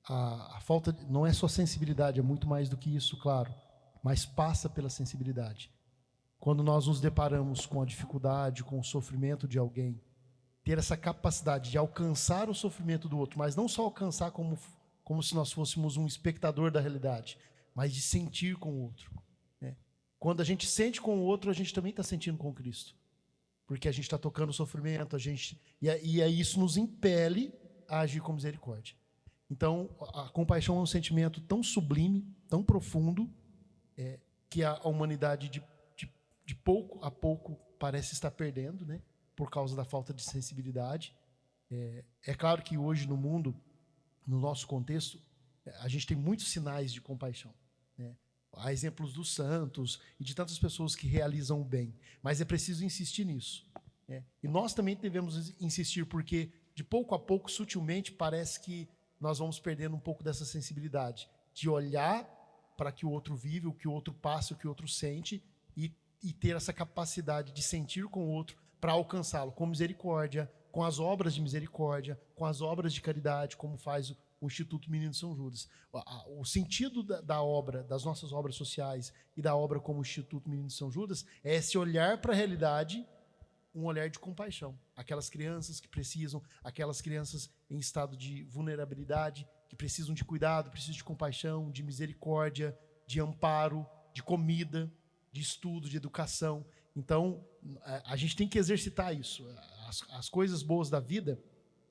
A falta não é só sensibilidade, é muito mais do que isso, claro, mas passa pela sensibilidade. Quando nós nos deparamos com a dificuldade, com o sofrimento de alguém, ter essa capacidade de alcançar o sofrimento do outro, mas não só alcançar como se nós fôssemos um espectador da realidade, mas de sentir com o outro. Quando a gente sente com o outro, a gente também está sentindo com Cristo. Porque a gente está tocando o sofrimento, e aí isso nos impele a agir com misericórdia. Então, a compaixão é um sentimento tão sublime, tão profundo, que a humanidade de pouco a pouco parece estar perdendo, né? Por causa da falta de sensibilidade. É claro que hoje no mundo, no nosso contexto, a gente tem muitos sinais de compaixão, né? Há exemplos dos santos e de tantas pessoas que realizam o bem, mas é preciso insistir nisso, né? E nós também devemos insistir, porque de pouco a pouco, sutilmente, parece que nós vamos perdendo um pouco dessa sensibilidade, de olhar para que o outro vive, o que o outro passa, o que o outro sente, e ter essa capacidade de sentir com o outro para alcançá-lo com misericórdia, com as obras de misericórdia, com as obras de caridade, como faz o Instituto Menino São Judas. O sentido da obra, das nossas obras sociais e da obra como Instituto Menino São Judas é esse olhar para a realidade, um olhar de compaixão. Aquelas crianças que precisam, aquelas crianças em estado de vulnerabilidade, que precisam de cuidado, precisam de compaixão, de misericórdia, de amparo, de comida, de estudo, de educação. Então, a gente tem que exercitar isso. As coisas boas da vida,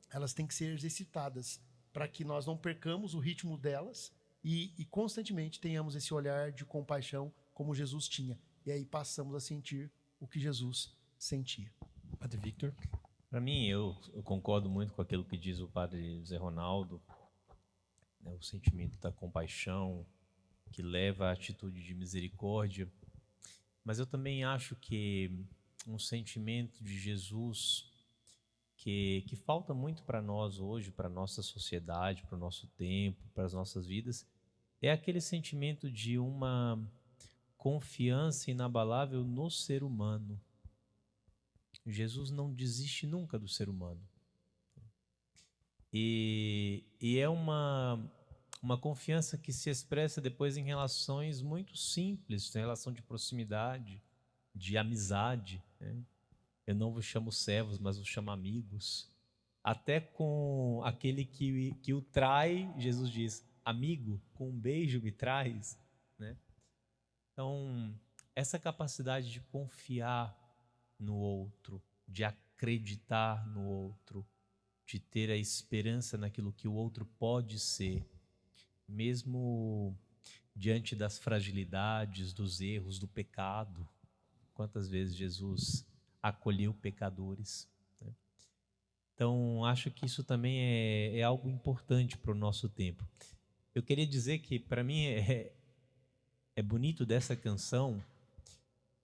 elas têm que ser exercitadas para que nós não percamos o ritmo delas e constantemente tenhamos esse olhar de compaixão como Jesus tinha. E aí passamos a sentir o que Jesus sentia. Padre Victor? Para mim, eu concordo muito com aquilo que diz o Padre Zé Ronaldo, né, o sentimento da compaixão que leva à atitude de misericórdia. Mas eu também acho que um sentimento de Jesus que falta muito para nós hoje, para a nossa sociedade, para o nosso tempo, para as nossas vidas, é aquele sentimento de uma confiança inabalável no ser humano. Jesus não desiste nunca do ser humano. E é uma confiança que se expressa depois em relações muito simples, em relação de proximidade, de amizade, né? Eu não vos chamo servos, mas vos chamo amigos. Até com aquele que o trai, Jesus diz, amigo, com um beijo me traz, né? Então, essa capacidade de confiar no outro, de acreditar no outro, de ter a esperança naquilo que o outro pode ser, mesmo diante das fragilidades, dos erros, do pecado. Quantas vezes Jesus acolheu pecadores, né? Então, acho que isso também é algo importante para o nosso tempo. Eu queria dizer que, para mim, é bonito dessa canção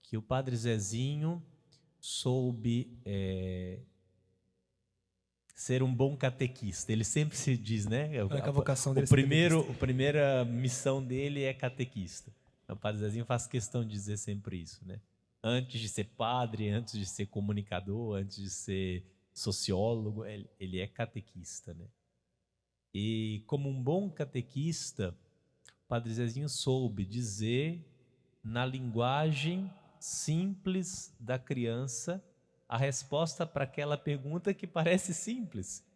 que o Padre Zezinho soube ser um bom catequista. Ele sempre se diz, né? A vocação dele a primeira missão dele é catequista. O Padre Zezinho faz questão de dizer sempre isso, né? Antes de ser padre, antes de ser comunicador, antes de ser sociólogo, ele é catequista, né? E como um bom catequista, o Padre Zezinho soube dizer, na linguagem simples da criança, a resposta para aquela pergunta que parece simples,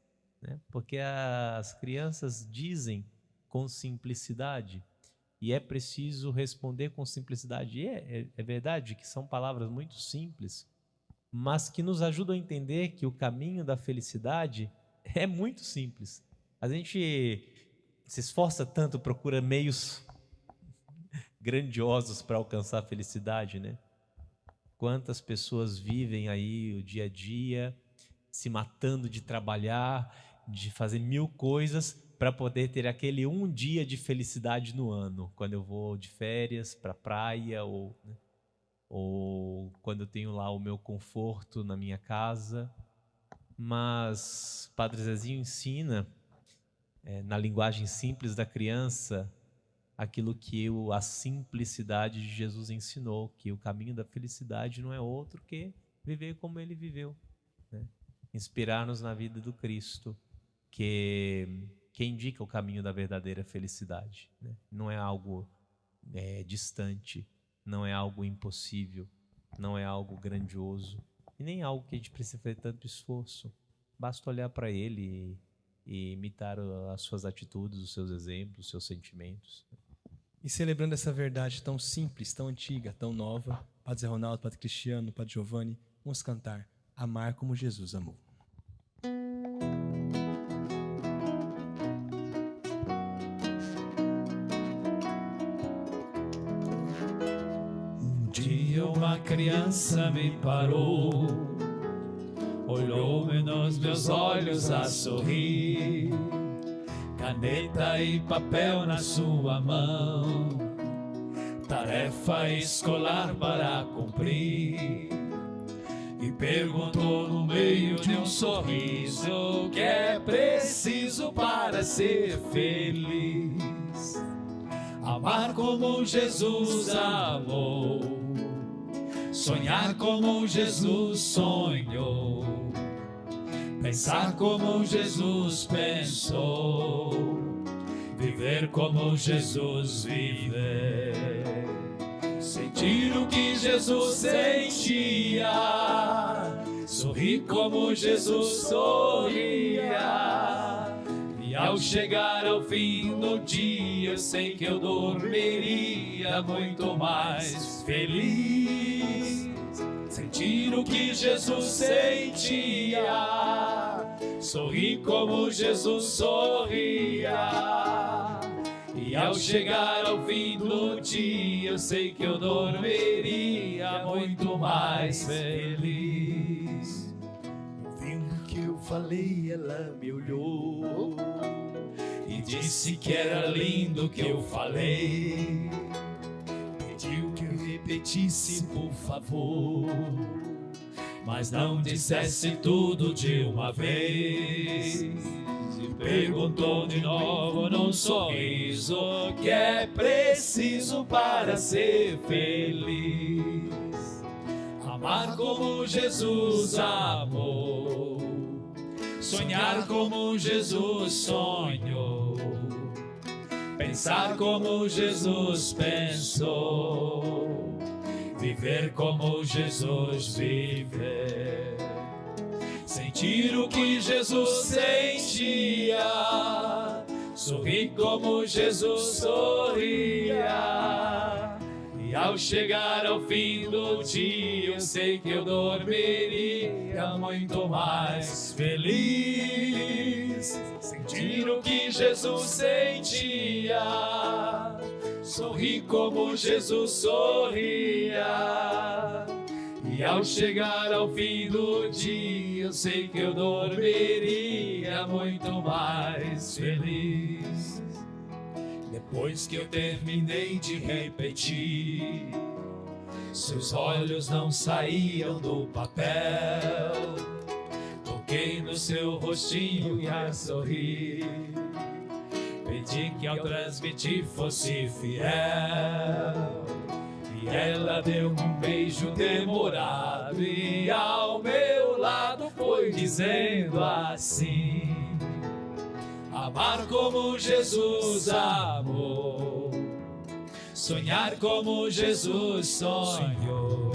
né? Porque as crianças dizem com simplicidade, e é preciso responder com simplicidade. E é verdade que são palavras muito simples, mas que nos ajudam a entender que o caminho da felicidade é muito simples. A gente se esforça tanto, procura meios grandiosos para alcançar a felicidade, né? Quantas pessoas vivem aí o dia a dia, se matando de trabalhar, de fazer 1000 coisas para poder ter aquele um dia de felicidade no ano, quando eu vou de férias para a praia, ou quando eu tenho lá o meu conforto na minha casa. Mas Padre Zezinho ensina, na linguagem simples da criança, aquilo que a simplicidade de Jesus ensinou, que o caminho da felicidade não é outro que viver como ele viveu, né? Inspirar-nos na vida do Cristo, que indica o caminho da verdadeira felicidade, né? Não é algo distante, não é algo impossível, não é algo grandioso, e nem algo que a gente precisa fazer tanto esforço. Basta olhar para ele e imitar as suas atitudes, os seus exemplos, os seus sentimentos. E celebrando essa verdade tão simples, tão antiga, tão nova, Padre Zé Ronaldo, Padre Cristiano, Padre Giovanni, vamos cantar Amar como Jesus amou. E uma criança me parou, olhou-me nos meus olhos a sorrir, caneta e papel na sua mão, tarefa escolar para cumprir. E perguntou no meio de um sorriso o que é preciso para ser feliz. Amar como Jesus amou, sonhar como Jesus sonhou, pensar como Jesus pensou, viver como Jesus viveu. Sentir o que Jesus sentia, sorrir como Jesus sorria. E ao chegar ao fim do dia, eu sei que eu dormiria muito mais feliz. Sentir o que Jesus sentia, sorrir como Jesus sorria. E ao chegar ao fim do dia, eu sei que eu dormiria muito mais feliz. Ouvindo o que eu falei, ela me olhou e disse que era lindo o que eu falei. Pediu que eu repetisse, por favor, mas não dissesse tudo de uma vez. E perguntou de novo num sorriso o que é preciso para ser feliz. Amar como Jesus amou, sonhar como Jesus sonhou, pensar como Jesus pensou, viver como Jesus viveu. Sentir o que Jesus sentia, sorrir como Jesus sorria. E ao chegar ao fim do dia, eu sei que eu dormiria muito mais feliz. Sentir o que Jesus sentia, sorrir como Jesus sorria. E ao chegar ao fim do dia, eu sei que eu dormiria muito mais feliz. Depois que eu terminei de repetir, seus olhos não saíam do papel. Toquei no seu rostinho e a sorrir, pedi que ao transmitir fosse fiel. E ela deu um beijo demorado e ao meu lado foi dizendo assim: amar como Jesus amou, sonhar como Jesus sonhou,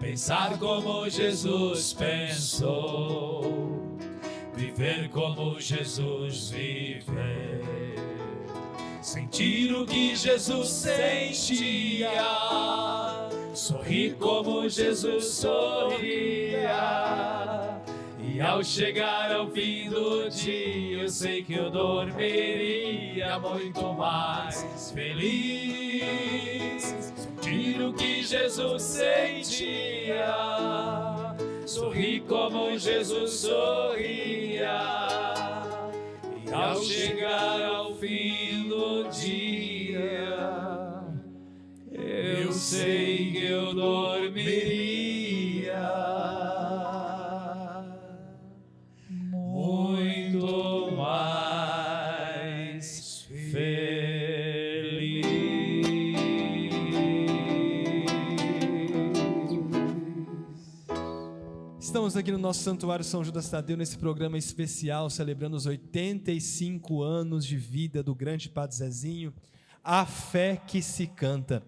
pensar como Jesus pensou, viver como Jesus viveu. Sentir o que Jesus sentia, sorrir como Jesus sorria. E ao chegar ao fim do dia, eu sei que eu dormiria muito mais feliz. Sentir o que Jesus sentia, sorrir como Jesus sorria. E ao chegar ao fim do dia, eu sei que eu dormiria muito mais feliz. Estamos aqui no nosso Santuário São Judas Tadeu, nesse programa especial, celebrando os 85 anos de vida do grande Padre Zezinho, a fé que se canta.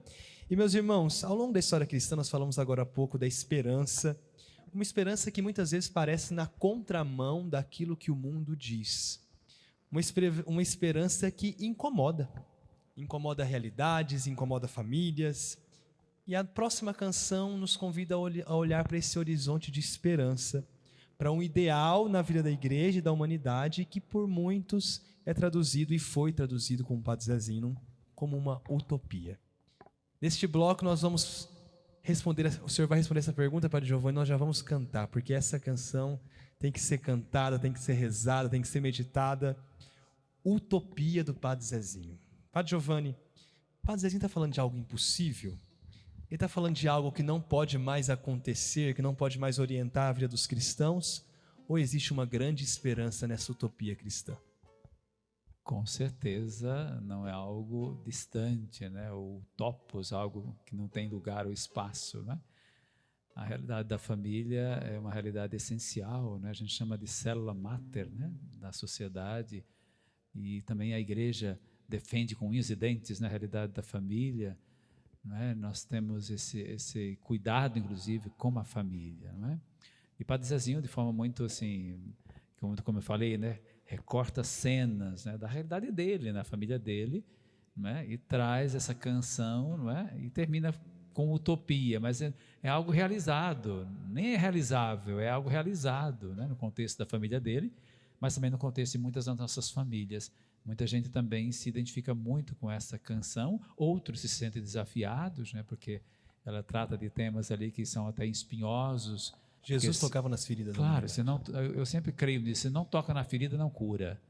E meus irmãos, ao longo da história cristã, nós falamos agora há pouco da esperança, uma esperança que muitas vezes parece na contramão daquilo que o mundo diz. Uma esperança que incomoda realidades, incomoda famílias. E a próxima canção nos convida a olhar para esse horizonte de esperança, para um ideal na vida da igreja e da humanidade que por muitos é traduzido e foi traduzido como Padre Zezinho, como uma utopia. Neste bloco nós vamos o senhor vai responder essa pergunta, Padre Giovanni, nós já vamos cantar, porque essa canção tem que ser cantada, tem que ser rezada, tem que ser meditada. Utopia do Padre Zezinho. Padre Giovanni, o Padre Zezinho está falando de algo impossível? Ele está falando de algo que não pode mais acontecer, que não pode mais orientar a vida dos cristãos? Ou existe uma grande esperança nessa utopia cristã? Com certeza não é algo distante, né? O topos, algo que não tem lugar ou espaço, né? A realidade da família é uma realidade essencial, né? A gente chama de célula máter, né? Da sociedade, e também a igreja defende com unhas e dentes, na realidade da família, não é? Nós temos esse cuidado, inclusive, com a família, não é? E Padre Zezinho, de forma muito assim, como eu falei, né? Recorta cenas, né? Da realidade dele, na família dele, não é? E traz essa canção, não é? E termina com utopia, mas é algo realizado, nem é realizável, é algo realizado, né? No contexto da família dele, mas também no contexto de muitas das nossas famílias. Muita gente também se identifica muito com essa canção, outros se sentem desafiados, né? Porque ela trata de temas ali que são até espinhosos. Jesus tocava nas feridas. Claro, eu sempre creio nisso, se não toca na ferida, não cura.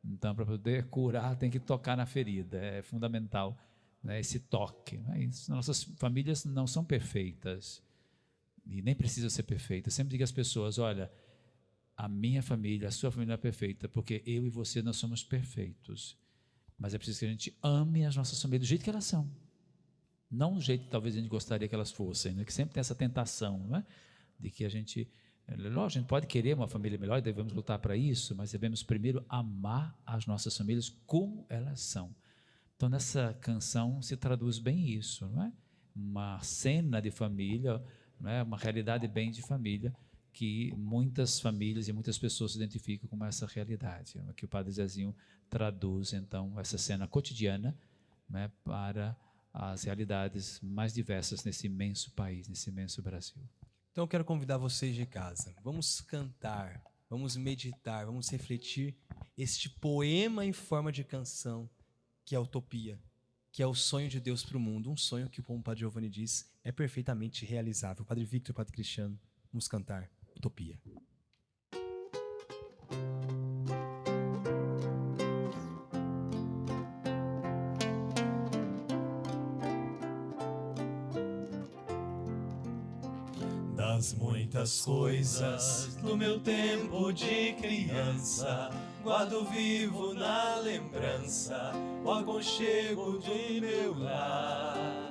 Então, para poder curar, tem que tocar na ferida, é fundamental, né? Esse toque. Né? Nossas famílias não são perfeitas, e nem precisam ser perfeitas. Eu sempre digo às pessoas, olha, a minha família, a sua família não é perfeita, porque eu e você não somos perfeitos. Mas é preciso que a gente ame as nossas famílias do jeito que elas são. Não do jeito que talvez a gente gostaria que elas fossem, né? Que sempre tem essa tentação, não é? De que a gente pode querer uma família melhor e devemos lutar para isso, mas devemos primeiro amar as nossas famílias como elas são. Então, nessa canção se traduz bem isso, não é? Uma cena de família, não é? Uma realidade bem de família, que muitas famílias e muitas pessoas se identificam com essa realidade, que o Padre Zezinho traduz, então, essa cena cotidiana, né, para as realidades mais diversas nesse imenso país, nesse imenso Brasil. Então eu quero convidar vocês de casa, vamos cantar, vamos meditar, vamos refletir este poema em forma de canção, que é a utopia, que é o sonho de Deus para o mundo, um sonho que, como o Padre Giovanni diz, é perfeitamente realizável. Padre Victor, Padre Cristiano, vamos cantar Utopia. Das muitas coisas do meu tempo de criança, guardo vivo na lembrança o aconchego do meu lar.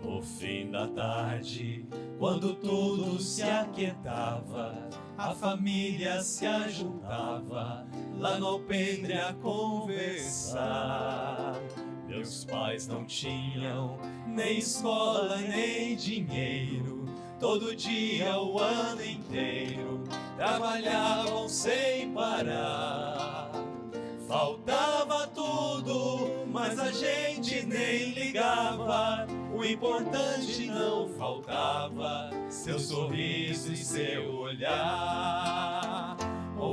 No fim da tarde, quando tudo se aquietava, a família se ajuntava lá no alpendre a conversar. Meus pais não tinham nem escola nem dinheiro, todo dia, o ano inteiro, trabalhavam sem parar. Faltava tudo, mas a gente nem ligava. O importante não faltava, seu sorriso e seu olhar. Oh, oh,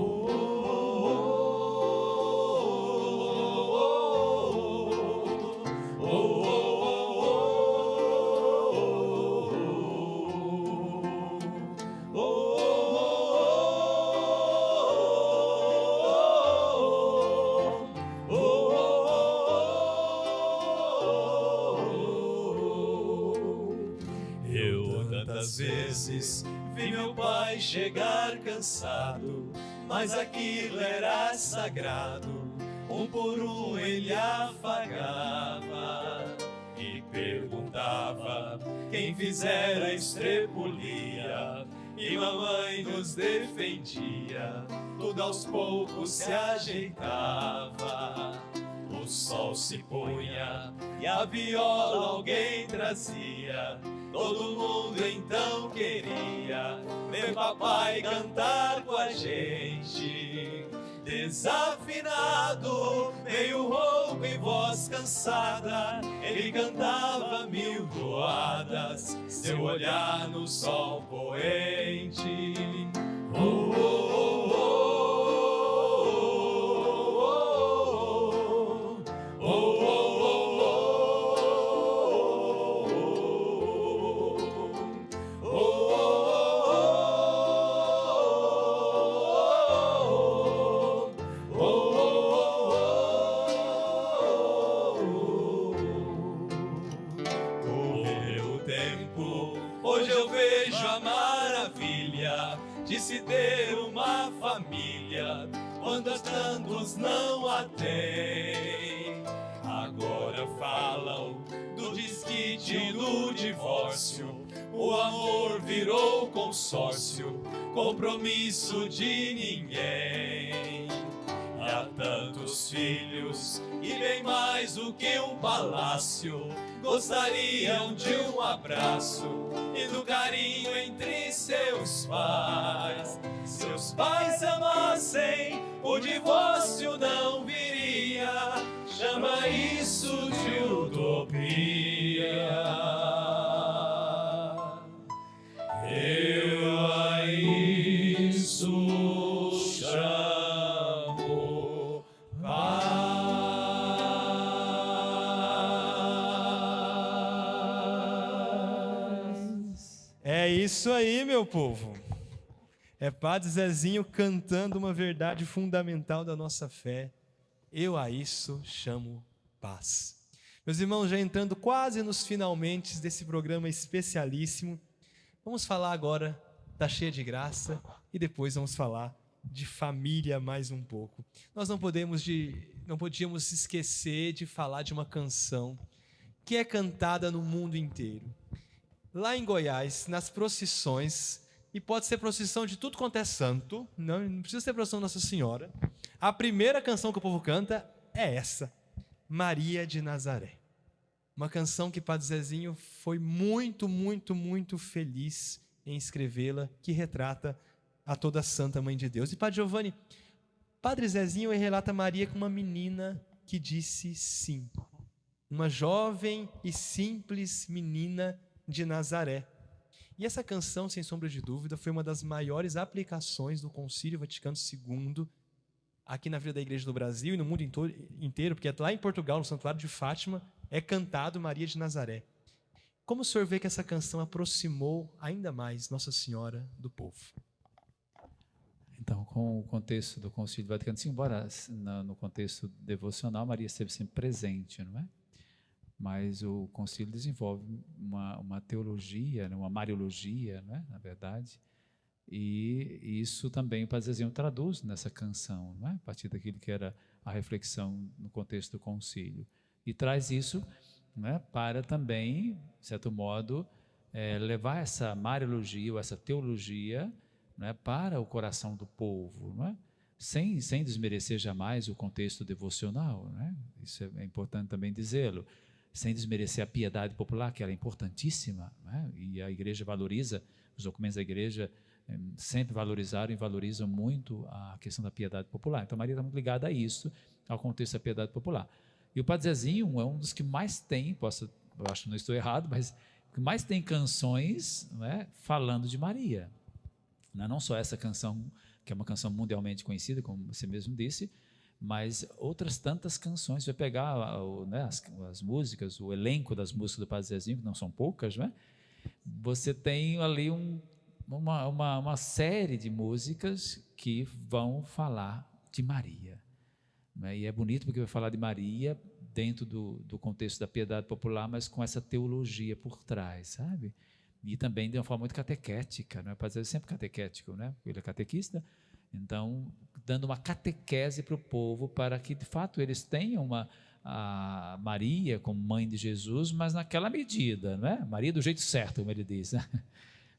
oh, oh, oh, Às vezes vi meu pai chegar cansado, mas aquilo era sagrado, um por um ele afagava e perguntava quem fizera a estrepulia, e mamãe nos defendia, tudo aos poucos se ajeitava. O sol se punha e a viola alguém trazia, todo mundo então queria ver papai cantar com a gente. Desafinado, meio rouco e voz cansada, ele cantava mil toadas, seu olhar no sol poente. Oh, oh, oh, oh. Oh, oh, oh, oh, oh, oh, oh, oh, oh, paz não a tem. Agora falam do desquite e do divórcio. O amor virou consórcio, compromisso de ninguém. Há tantos filhos e bem mais do que um palácio gostariam de um abraço e do carinho entre seus pais. Se os pais amassem, o divórcio não viria. Chama isso de utopia. Eu a isso chamo paz. É isso aí, meu povo. É Padre Zezinho cantando uma verdade fundamental da nossa fé. Eu a isso chamo paz. Meus irmãos, já entrando quase nos finalmente desse programa especialíssimo, vamos falar agora da Cheia de Graça e depois vamos falar de família mais um pouco. Nós não podíamos esquecer de falar de uma canção que é cantada no mundo inteiro. Lá em Goiás, nas procissões, e pode ser procissão de tudo quanto é santo, não precisa ser procissão Nossa Senhora, a primeira canção que o povo canta é essa, Maria de Nazaré. Uma canção que Padre Zezinho foi muito, muito, muito feliz em escrevê-la, que retrata a toda a Santa Mãe de Deus. E Padre Giovanni, Padre Zezinho relata Maria como uma menina que disse sim. Uma jovem e simples menina de Nazaré. E essa canção, sem sombra de dúvida, foi uma das maiores aplicações do Concílio Vaticano II aqui na vida da Igreja do Brasil e no mundo inteiro, porque lá em Portugal, no Santuário de Fátima, é cantado Maria de Nazaré. Como o senhor vê que essa canção aproximou ainda mais Nossa Senhora do povo? Então, com o contexto do Concílio Vaticano II, embora no contexto devocional, Maria esteve sempre presente, não é? Mas o concílio desenvolve uma teologia, uma mariologia, né, na verdade, e isso também o Padre Zezinho traduz nessa canção, não é? A partir daquilo que era a reflexão no contexto do concílio. E traz isso, né, para também, de certo modo, levar essa mariologia ou essa teologia, né, para o coração do povo, não é? Sem desmerecer jamais o contexto devocional, né? Isso é importante também dizê-lo. Sem desmerecer a piedade popular, que ela é importantíssima, né? E a Igreja valoriza, os documentos da Igreja sempre valorizaram e valorizam muito a questão da piedade popular. Então, Maria está muito ligada a isso, ao contexto da piedade popular. E o Padre Zezinho é um dos que mais tem, eu acho que não estou errado, mas que mais tem canções, né, falando de Maria. Não só essa canção, que é uma canção mundialmente conhecida, como você mesmo disse, mas outras tantas canções. Você vai pegar né, as músicas, o elenco das músicas do Padre Zezinho, que não são poucas, né? Você tem ali uma série de músicas que vão falar de Maria, né? E é bonito porque vai falar de Maria dentro do contexto da piedade popular, mas com essa teologia por trás, sabe? E também de uma forma muito catequética, né? O Padre Zezinho é sempre catequético, né? Ele é catequista. Então, dando uma catequese para o povo, para que, de fato, eles tenham a Maria como mãe de Jesus, mas naquela medida, né? Maria do jeito certo, como ele diz, né?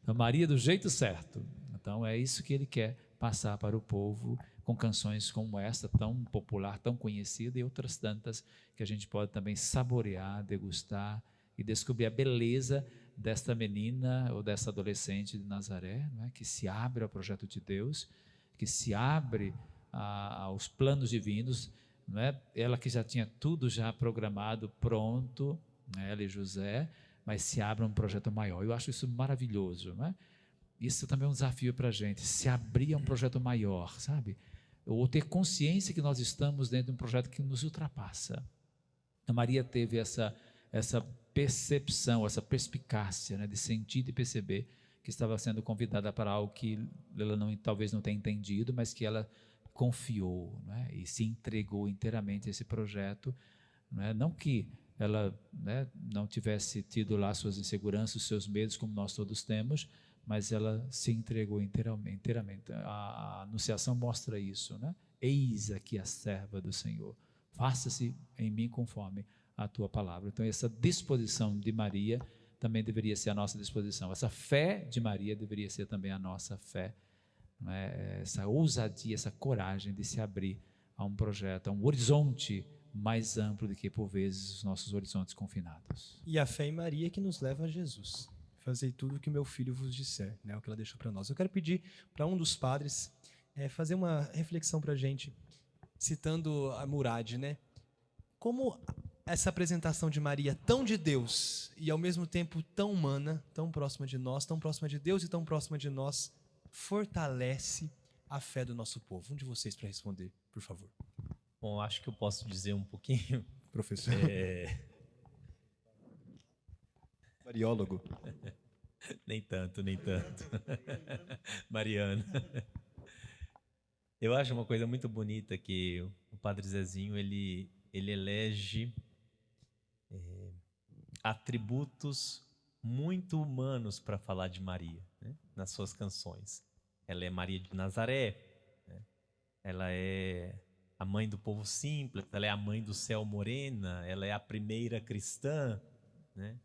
Então, Maria do jeito certo. Então, é isso que ele quer passar para o povo, com canções como esta, tão popular, tão conhecida, e outras tantas que a gente pode também saborear, degustar e descobrir a beleza desta menina ou desta adolescente de Nazaré, né? Que se abre ao projeto de Deus, que se abre aos planos divinos, não é? Ela que já tinha tudo já programado, pronto, né? Ela e José, mas se abre a um projeto maior. Eu acho isso maravilhoso, não é? Isso também é um desafio para a gente, se abrir a um projeto maior, sabe? Ou ter consciência que nós estamos dentro de um projeto que nos ultrapassa. A Maria teve essa percepção, essa perspicácia, né? De sentir e perceber que estava sendo convidada para algo que ela talvez não tenha entendido, mas que ela confiou, né, e se entregou inteiramente a esse projeto, né? Não que ela, né, não tivesse tido lá suas inseguranças, seus medos, como nós todos temos, mas ela se entregou inteiramente. A Anunciação mostra isso, né? eis aqui a serva do Senhor, faça-se em mim conforme a tua palavra. Então essa disposição de Maria também deveria ser a nossa disposição, essa fé de Maria deveria ser também a nossa fé, não é? Essa ousadia, essa coragem de se abrir a um projeto, a um horizonte mais amplo do que por vezes os nossos horizontes confinados. E a fé em Maria que nos leva a Jesus. Fazei tudo o que meu filho vos disser, né? O que ela deixou para nós. Eu quero pedir para um dos padres fazer uma reflexão para a gente, citando a Murad, né? Como essa apresentação de Maria, tão de Deus e ao mesmo tempo tão humana, tão próxima de nós, tão próxima de Deus e tão próxima de nós, fortalece a fé do nosso povo. Um de vocês para responder, por favor. Bom, acho que eu posso dizer um pouquinho. Professor. Mariólogo. Nem tanto. Mariana. Eu acho uma coisa muito bonita que o Padre Zezinho, ele elege atributos muito humanos para falar de Maria, né? Nas suas canções. Ela é Maria de Nazaré, né? Ela é a mãe do povo simples, ela é a mãe do céu morena, ela é a primeira cristã, né?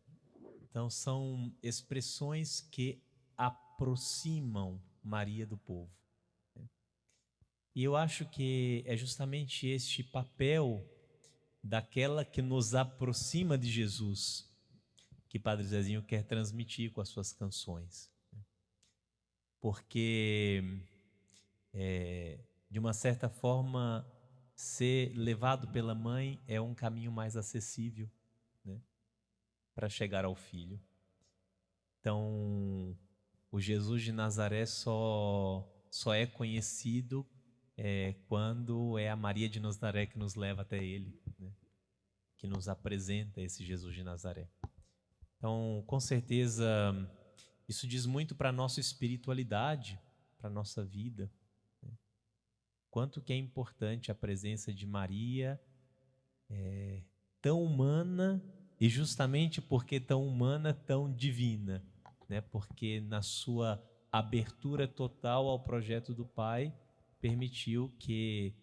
Então são expressões que aproximam Maria do povo, né? E eu acho que é justamente este papel daquela que nos aproxima de Jesus que Padre Zezinho quer transmitir com as suas canções, né? Porque de uma certa forma ser levado pela mãe é um caminho mais acessível, né, para chegar ao filho. Então, o Jesus de Nazaré só é conhecido quando é a Maria de Nazaré que nos leva até ele, né, que nos apresenta esse Jesus de Nazaré. Então, com certeza, isso diz muito para a nossa espiritualidade, para a nossa vida, né? Quanto que é importante a presença de Maria, tão humana, e justamente porque tão humana, tão divina, né? Porque na sua abertura total ao projeto do Pai, permitiu que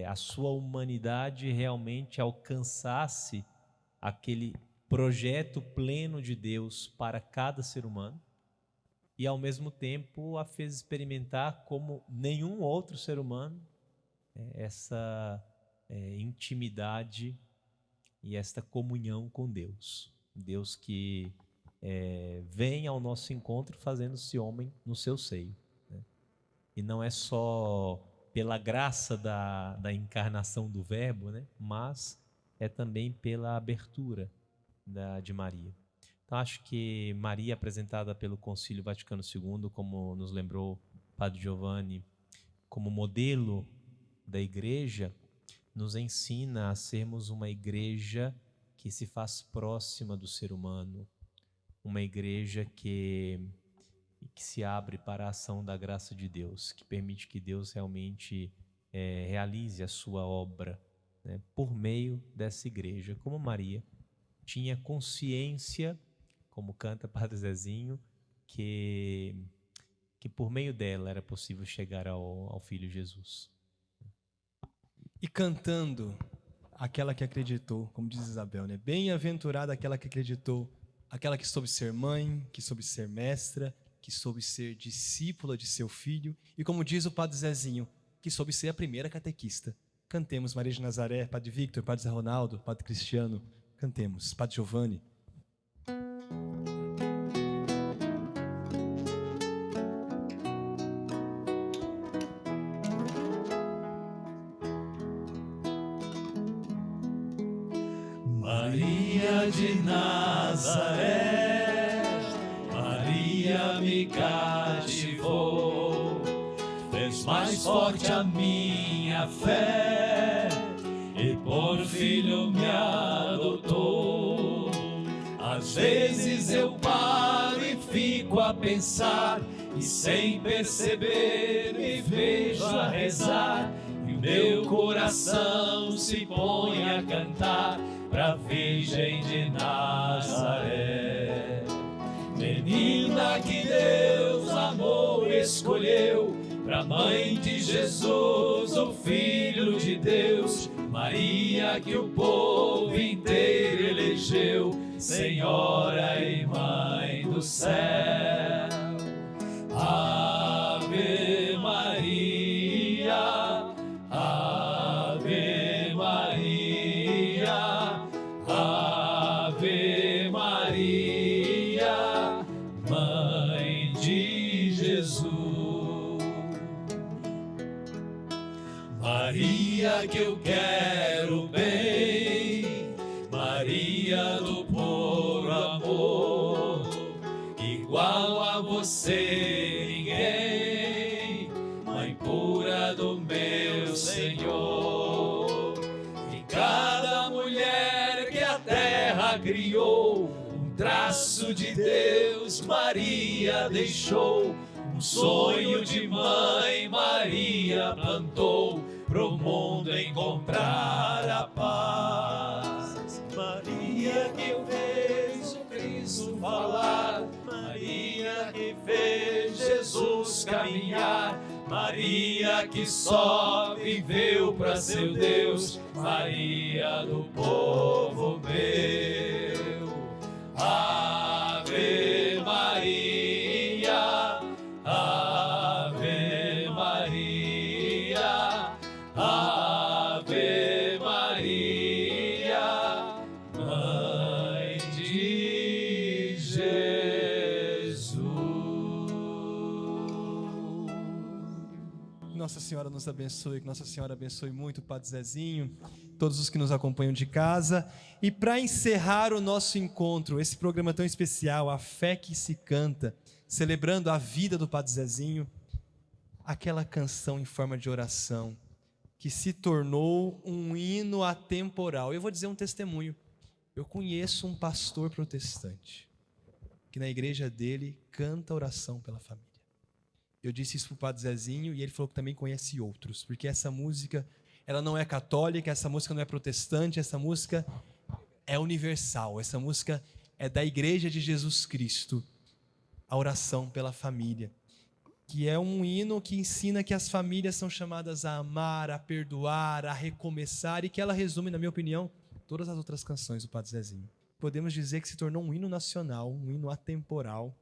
a sua humanidade realmente alcançasse aquele projeto pleno de Deus para cada ser humano e, ao mesmo tempo, a fez experimentar como nenhum outro ser humano essa intimidade e esta comunhão com Deus. Deus que vem ao nosso encontro fazendo-se homem no seu seio, né? E não é só pela graça da encarnação do Verbo, né? Mas é também pela abertura de Maria. Então acho que Maria, apresentada pelo Concílio Vaticano II, como nos lembrou Padre Giovanni, como modelo da igreja, nos ensina a sermos uma igreja que se faz próxima do ser humano, uma igreja que se abre para a ação da graça de Deus, que permite que Deus realmente realize a sua obra, né, por meio dessa igreja, como Maria tinha consciência, como canta Padre Zezinho, que por meio dela era possível chegar ao Filho Jesus. E cantando aquela que acreditou, como diz Isabel, né? Bem-aventurada aquela que acreditou, aquela que soube ser mãe, que soube ser mestra, que soube ser discípula de seu filho, e como diz o Padre Zezinho, que soube ser a primeira catequista. Cantemos Maria de Nazaré, Padre Victor, Padre Zé Ronaldo, Padre Cristiano. Cantemos, Padre Giovanni. Maria de Nazaré, Maria me cativou, fez mais forte a minha fé e por filho me adotou. Às vezes eu paro e fico a pensar, e sem perceber me vejo a rezar, e o meu coração se põe a cantar pra Virgem de Nazaré. Menina que Deus amou e escolheu pra mãe de Jesus, o Filho de Deus, Maria que o povo inteiro elegeu, Senhora e Mãe do céu. Ave Maria, Ave Maria, Ave Maria, Mãe de Jesus. Maria que eu quero bem, Maria do puro amor, igual a você ninguém, Mãe pura do meu Senhor. E cada mulher que a terra criou, um traço de Deus Maria deixou, um sonho de mãe Maria plantou, pro mundo encontrar a paz. Maria que fez o Cristo falar, Maria que fez Jesus caminhar, Maria que só viveu para seu Deus, Maria do povo meu. Ave Maria, Ave Maria, Ave Maria, Mãe de Jesus. Nossa Senhora nos abençoe, que Nossa Senhora abençoe muito o Padre Zezinho, todos os que nos acompanham de casa. E para encerrar o nosso encontro, esse programa tão especial, A Fé que se Canta, celebrando a vida do Padre Zezinho, aquela canção em forma de oração, que se tornou um hino atemporal. Eu vou dizer um testemunho. Eu conheço um pastor protestante, que na igreja dele canta oração pela família. Eu disse isso para o Padre Zezinho e ele falou que também conhece outros, porque essa música, ela não é católica, essa música não é protestante, essa música é universal, essa música é da Igreja de Jesus Cristo, a oração pela família, que é um hino que ensina que as famílias são chamadas a amar, a perdoar, a recomeçar, e que ela resume, na minha opinião, todas as outras canções do Padre Zezinho. Podemos dizer que se tornou um hino nacional, um hino atemporal.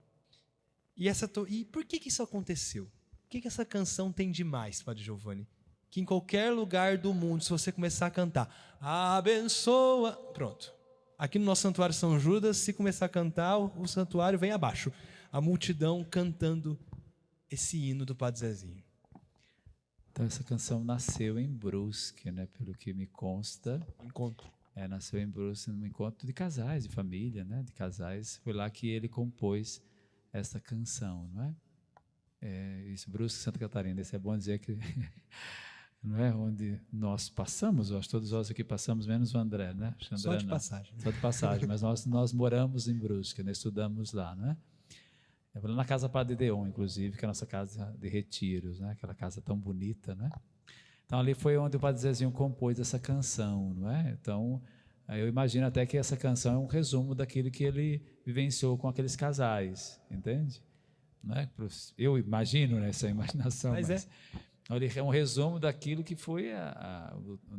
E por que isso aconteceu? O que essa canção tem de mais, Padre Giovanni? Que em qualquer lugar do mundo, se você começar a cantar, abençoa, pronto. Aqui no nosso Santuário São Judas, se começar a cantar, o santuário vem abaixo. A multidão cantando esse hino do Padre Zezinho. Então essa canção nasceu em Brusque, né? Pelo que me consta. Encontro. Nasceu em Brusque, num encontro de casais, de família, né? De casais. Foi lá que ele compôs essa canção, não é? Isso, Brusque, Santa Catarina. Isso é bom dizer que não é onde nós passamos. Eu acho que todos nós aqui passamos, menos o André, né? André, só de passagem. Só de passagem, mas nós moramos em Brusque, né? Estudamos lá, não é? Eu vou na Casa Padre Deon, inclusive, que é a nossa casa de retiros, né? Aquela casa tão bonita, né? Então, ali foi onde o Padre Zezinho compôs essa canção, não é? Então, eu imagino até que essa canção é um resumo daquilo que ele vivenciou com aqueles casais, entende? Não é? Eu imagino, né, essa imaginação, mas ele é um resumo daquilo que foi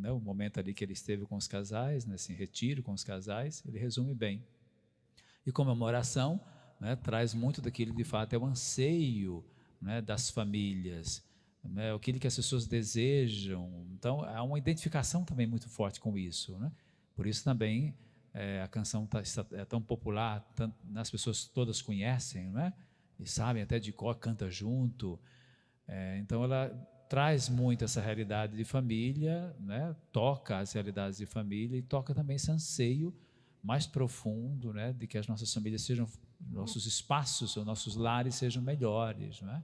o momento ali que ele esteve com os casais, nesse retiro com os casais, ele resume bem. E comemoração, né, traz muito daquilo que de fato é o anseio, né, das famílias, né, aquilo que as pessoas desejam. Então, há uma identificação também muito forte com isso, né? Por isso também a canção é tão popular, as pessoas todas conhecem, não é? E sabem até de cor, canta junto. Então ela traz muito essa realidade de família, né? Toca as realidades de família e toca também esse anseio mais profundo, né? De que as nossas famílias sejam, nossos espaços, os nossos lares sejam melhores, não é?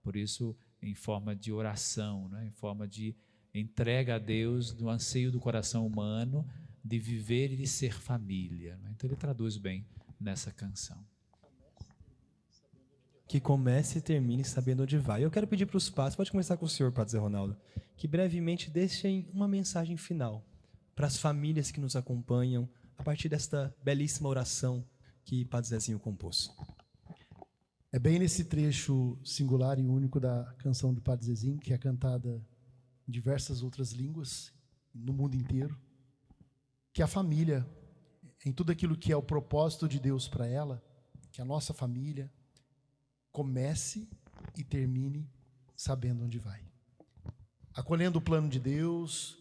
Por isso, em forma de oração, né? Em forma de entrega a Deus do anseio do coração humano de viver e de ser família. Então ele traduz bem nessa canção. Que comece e termine sabendo onde vai. Eu quero pedir para os padres, pode começar com o senhor, Padre Zé Ronaldo, que brevemente deixem uma mensagem final para as famílias que nos acompanham a partir desta belíssima oração que Padre Zezinho compôs. É bem nesse trecho singular e único da canção do Padre Zezinho, que é cantada em diversas outras línguas, no mundo inteiro, que a família, em tudo aquilo que é o propósito de Deus para ela, que a nossa família comece e termine sabendo onde vai. Acolhendo o plano de Deus,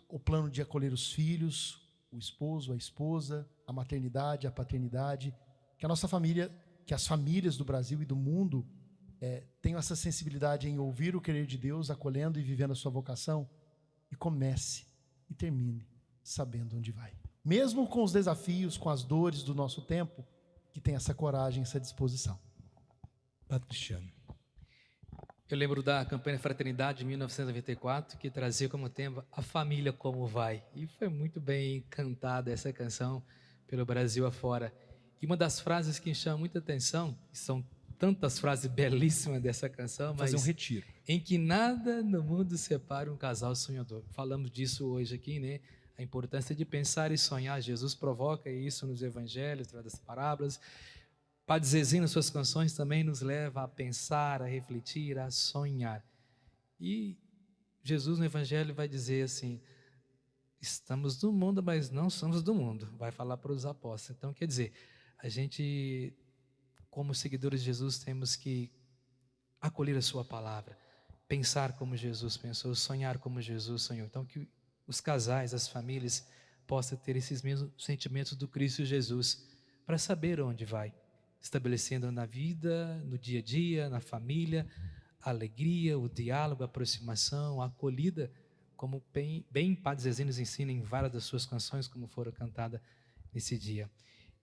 o plano de acolher os filhos, o esposo, a esposa, a maternidade, a paternidade, que a nossa família, que as famílias do Brasil e do mundo tenham essa sensibilidade em ouvir o querer de Deus, acolhendo e vivendo a sua vocação, e comece e termine sabendo onde vai. Mesmo com os desafios, com as dores do nosso tempo, que tem essa coragem, essa disposição. Padre Cristiano. Eu lembro da campanha Fraternidade de 1994, que trazia como tema A Família Como Vai. E foi muito bem cantada essa canção pelo Brasil afora. E uma das frases que chama muita atenção, são tantas frases belíssimas dessa canção, mas Fazer um retiro. em que nada no mundo separa um casal sonhador. Falamos disso hoje aqui, né? A importância de pensar e sonhar. Jesus provoca isso nos evangelhos, através das parábolas. Padre Zezinho, nas suas canções, também nos leva a pensar, a refletir, a sonhar. E Jesus no evangelho vai dizer assim: estamos no mundo, mas não somos do mundo. Vai falar para os apóstolos. Então, quer dizer, a gente, como seguidores de Jesus, temos que acolher a sua palavra, pensar como Jesus pensou, sonhar como Jesus sonhou. Então, que os casais, as famílias, possam ter esses mesmos sentimentos do Cristo Jesus, para saber onde vai, estabelecendo na vida, no dia a dia, na família, a alegria, o diálogo, a aproximação, a acolhida, como bem Padre Zezinho nos ensina em várias das suas canções, como foram cantadas nesse dia.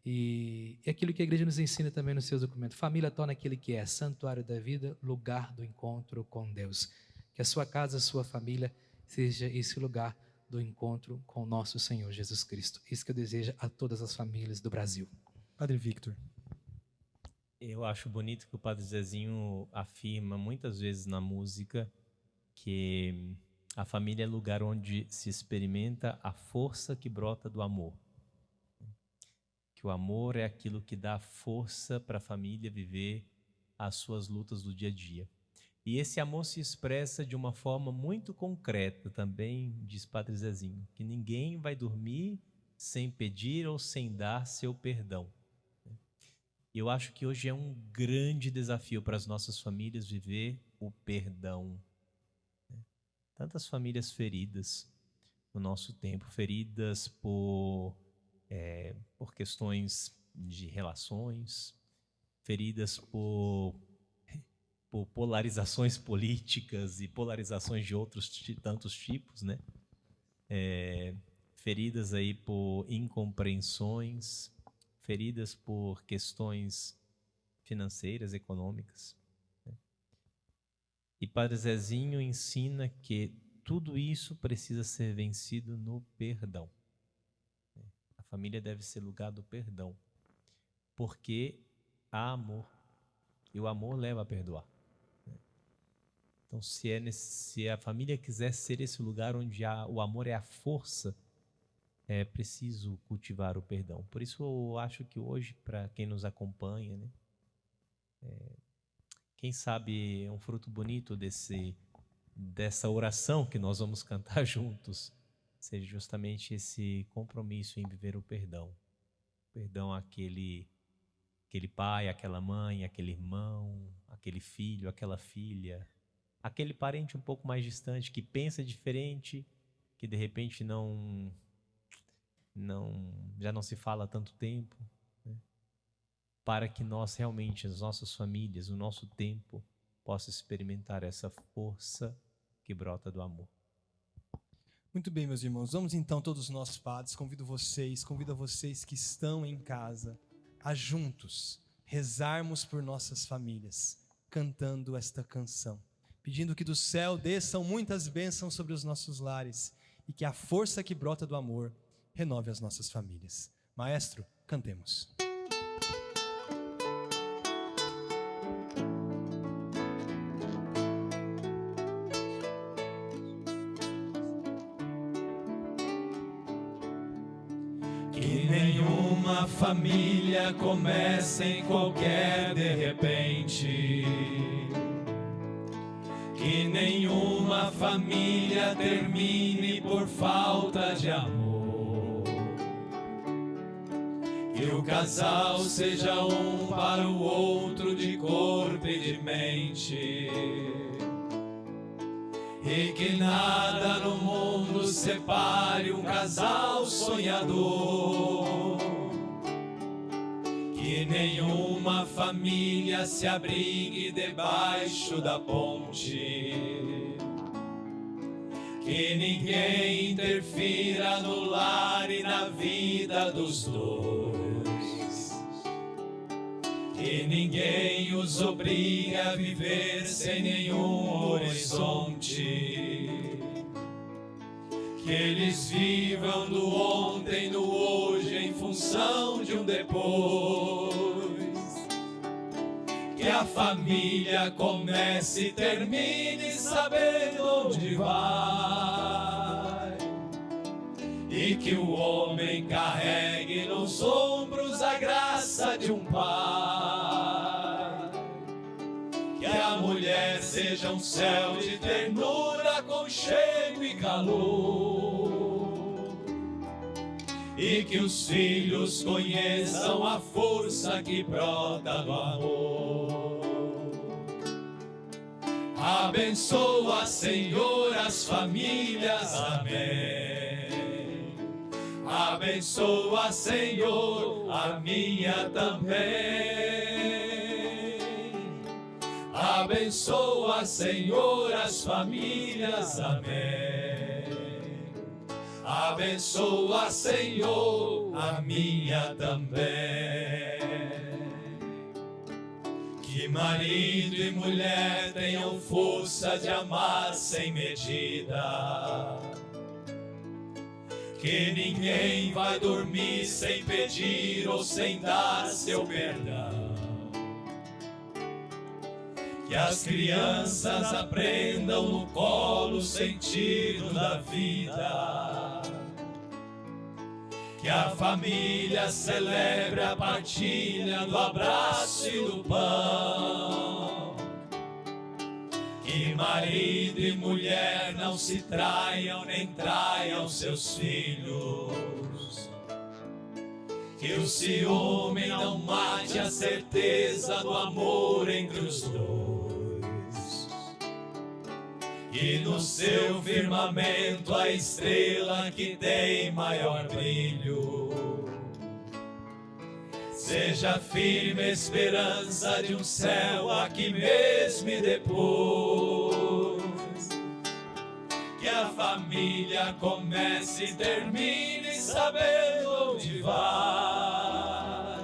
E aquilo que a igreja nos ensina também nos seus documentos: família torna aquele que é santuário da vida, lugar do encontro com Deus. Que a sua casa, a sua família seja esse lugar do encontro com o nosso Senhor Jesus Cristo. Isso que eu desejo a todas as famílias do Brasil. Padre Victor. Eu acho bonito que o Padre Zezinho afirma muitas vezes na música que a família é lugar onde se experimenta a força que brota do amor. Que o amor é aquilo que dá força para a família viver as suas lutas do dia a dia. E esse amor se expressa de uma forma muito concreta também, diz Padre Zezinho, que ninguém vai dormir sem pedir ou sem dar seu perdão. Eu acho que hoje é um grande desafio para as nossas famílias viver o perdão. Tantas famílias feridas no nosso tempo, feridas por questões de relações, feridas por polarizações políticas e polarizações de tantos tipos, né? Feridas aí por incompreensões, feridas por questões financeiras, econômicas. Né? E Padre Zezinho ensina que tudo isso precisa ser vencido no perdão. A família deve ser lugar do perdão, porque há amor, e o amor leva a perdoar. Então, se a família quiser ser esse lugar onde o amor é a força, é preciso cultivar o perdão. Por isso eu acho que hoje, para quem nos acompanha, né, quem sabe é um fruto bonito dessa oração que nós vamos cantar juntos, seja justamente esse compromisso em viver o perdão. Perdão àquele pai, aquela mãe, aquele irmão, aquele filho, aquela filha, aquele parente um pouco mais distante que pensa diferente, que de repente já não se fala há tanto tempo, né? Para que nós realmente, as nossas famílias, o nosso tempo, possa experimentar essa força que brota do amor. Muito bem, meus irmãos. Vamos então, todos nós padres, convido a vocês que estão em casa, a juntos rezarmos por nossas famílias, cantando esta canção, pedindo que do céu desçam muitas bênçãos sobre os nossos lares e que a força que brota do amor renove as nossas famílias. Maestro, cantemos. Que nenhuma família comece em qualquer de repente. Que nenhuma família termine por falta de amor. Que o casal seja um para o outro de corpo e de mente. E que nada no mundo separe um casal sonhador. Que nenhuma família se abrigue debaixo da ponte. Que ninguém interfira no lar e na vida dos dois. Que ninguém os obrigue a viver sem nenhum horizonte. Que eles vivam do ontem, do hoje, em função de um depois. Que a família comece e termine sabendo onde vai. E que o homem carregue nos ombros a graça de um pai. Que a mulher seja um céu de ternura, aconchego e calor. E que os filhos conheçam a força que brota do amor. Abençoa, Senhor, as famílias, amém. Abençoa, Senhor, a minha também. Abençoa, Senhor, as famílias, amém. Abençoa, Senhor, a minha também. Que marido e mulher tenham força de amar sem medida. Que ninguém vai dormir sem pedir ou sem dar seu perdão. Que as crianças aprendam no colo o sentido da vida. Que a família celebre a partilha do abraço e do pão. Que marido e mulher não se traiam nem traiam seus filhos. Que o ciúme não mate a certeza do amor entre os dois. E no seu firmamento a estrela que tem maior brilho seja firme a esperança de um céu aqui mesmo e depois. Que a família comece e termine sabendo onde vai.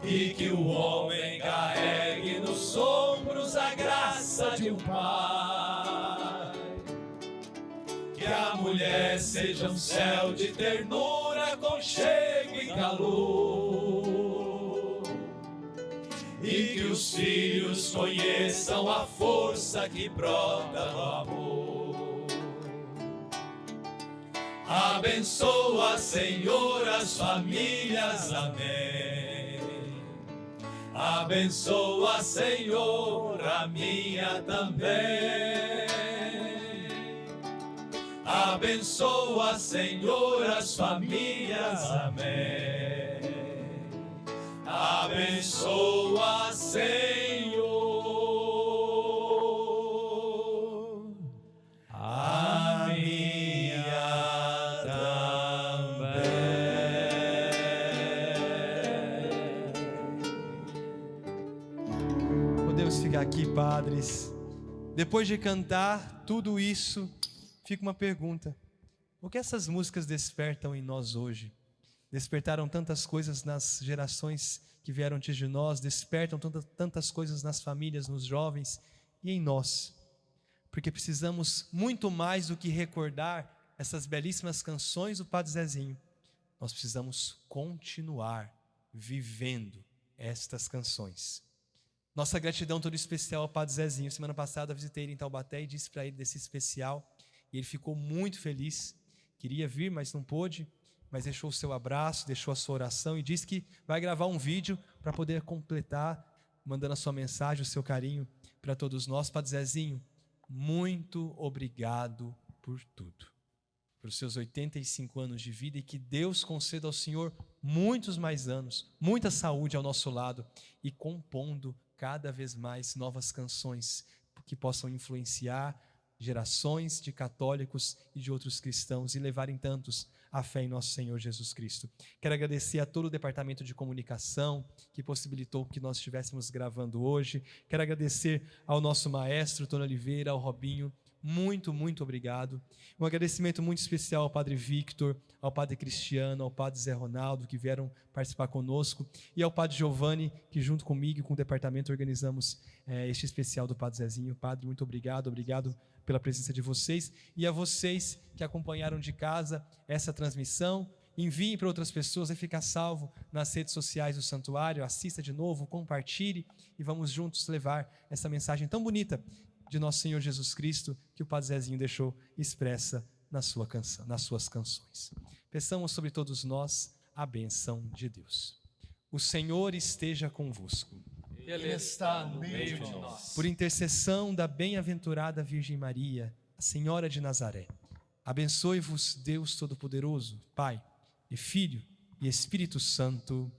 E que o homem carregue nos ombros a graça de um pai. Que a mulher seja um céu de ternura, aconchego e calor. E que os filhos conheçam a força que brota do amor. Abençoa, Senhor, as famílias, amém. Abençoa, Senhor, a minha também. Abençoa, Senhor, as famílias, amém. Abençoa, Senhor, a minha também. Podemos ficar aqui, padres. Depois de cantar tudo isso, fica uma pergunta: o que essas músicas despertam em nós hoje? Despertaram tantas coisas nas gerações que vieram antes de nós, despertam tantas coisas nas famílias, nos jovens e em nós. Porque precisamos muito mais do que recordar essas belíssimas canções do Padre Zezinho. Nós precisamos continuar vivendo estas canções. Nossa gratidão toda especial ao Padre Zezinho. Semana passada eu visitei ele em Taubaté e disse para ele desse especial. E ele ficou muito feliz, queria vir, mas não pôde. mas deixou o seu abraço, deixou a sua oração e disse que vai gravar um vídeo para poder completar, mandando a sua mensagem, o seu carinho para todos nós. Padre Zezinho, muito obrigado por tudo, pelos seus 85 anos de vida, e que Deus conceda ao Senhor muitos mais anos, muita saúde ao nosso lado e compondo cada vez mais novas canções que possam influenciar gerações de católicos e de outros cristãos e levarem tantos à fé em nosso Senhor Jesus Cristo. Quero agradecer a todo o departamento de comunicação que possibilitou que nós estivéssemos gravando hoje. Quero agradecer ao nosso maestro, Tony Oliveira, ao Robinho. Muito, muito obrigado. Um agradecimento muito especial ao Padre Victor, ao Padre Cristiano, ao Padre Zé Ronaldo, que vieram participar conosco, e ao Padre Giovanni, que junto comigo e com o departamento organizamos este especial do Padre Zezinho. Padre, muito obrigado, obrigado pela presença de vocês, e a vocês que acompanharam de casa essa transmissão. Enviem para outras pessoas, vai ficar salvo nas redes sociais do Santuário. Assista de novo, compartilhe e vamos juntos levar essa mensagem tão bonita de nosso Senhor Jesus Cristo, que o Padre Zezinho deixou expressa na sua canção, nas suas canções. Peçamos sobre todos nós a bênção de Deus. O Senhor esteja convosco. Ele está no meio de nós. Por intercessão da bem-aventurada Virgem Maria, a Senhora de Nazaré, abençoe-vos Deus Todo-Poderoso, Pai e Filho e Espírito Santo.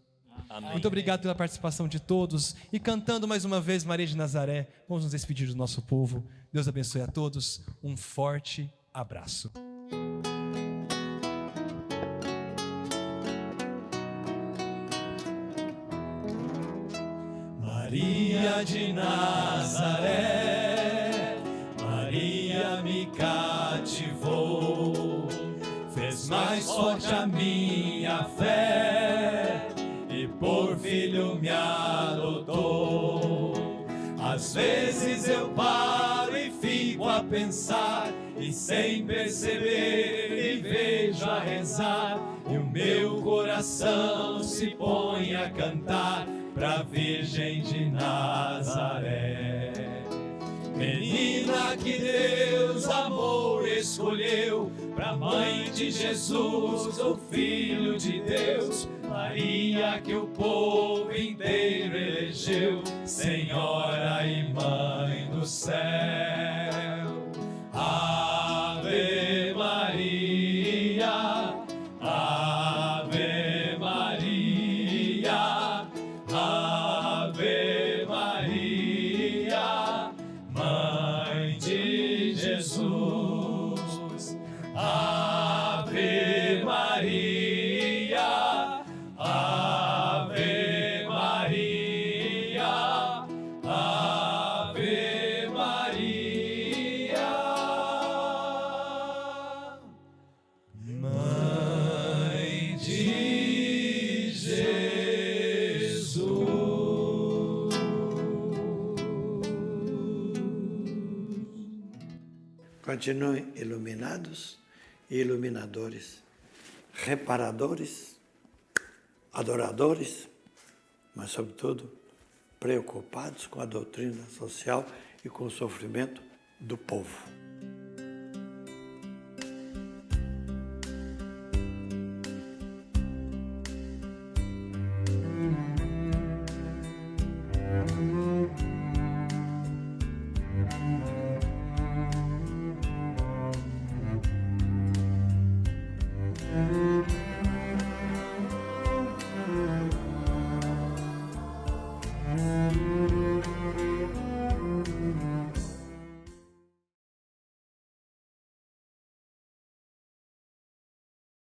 Amém. Muito obrigado pela participação de todos. E cantando mais uma vez Maria de Nazaré, vamos nos despedir do nosso povo. Deus abençoe a todos. Um forte abraço. Maria de Nazaré, Maria me cativou, fez mais forte a minha fé e por filho me adotou. Às vezes eu paro e fico a pensar, e sem perceber me vejo a rezar, e o meu coração se põe a cantar pra Virgem de Nazaré. Menina que Deus amor escolheu, pra mãe de Jesus, o Filho de Deus. Maria que o povo inteiro elegeu, Senhora e Mãe do céu. Ave Maria, Ave Maria, Ave Maria, Mãe de Jesus. Ave Maria, Ave Maria, Ave Maria, Mãe de Jesus. Continuem iluminados e iluminadores, reparadores, adoradores, mas, sobretudo, preocupados com a doutrina social e com o sofrimento do povo.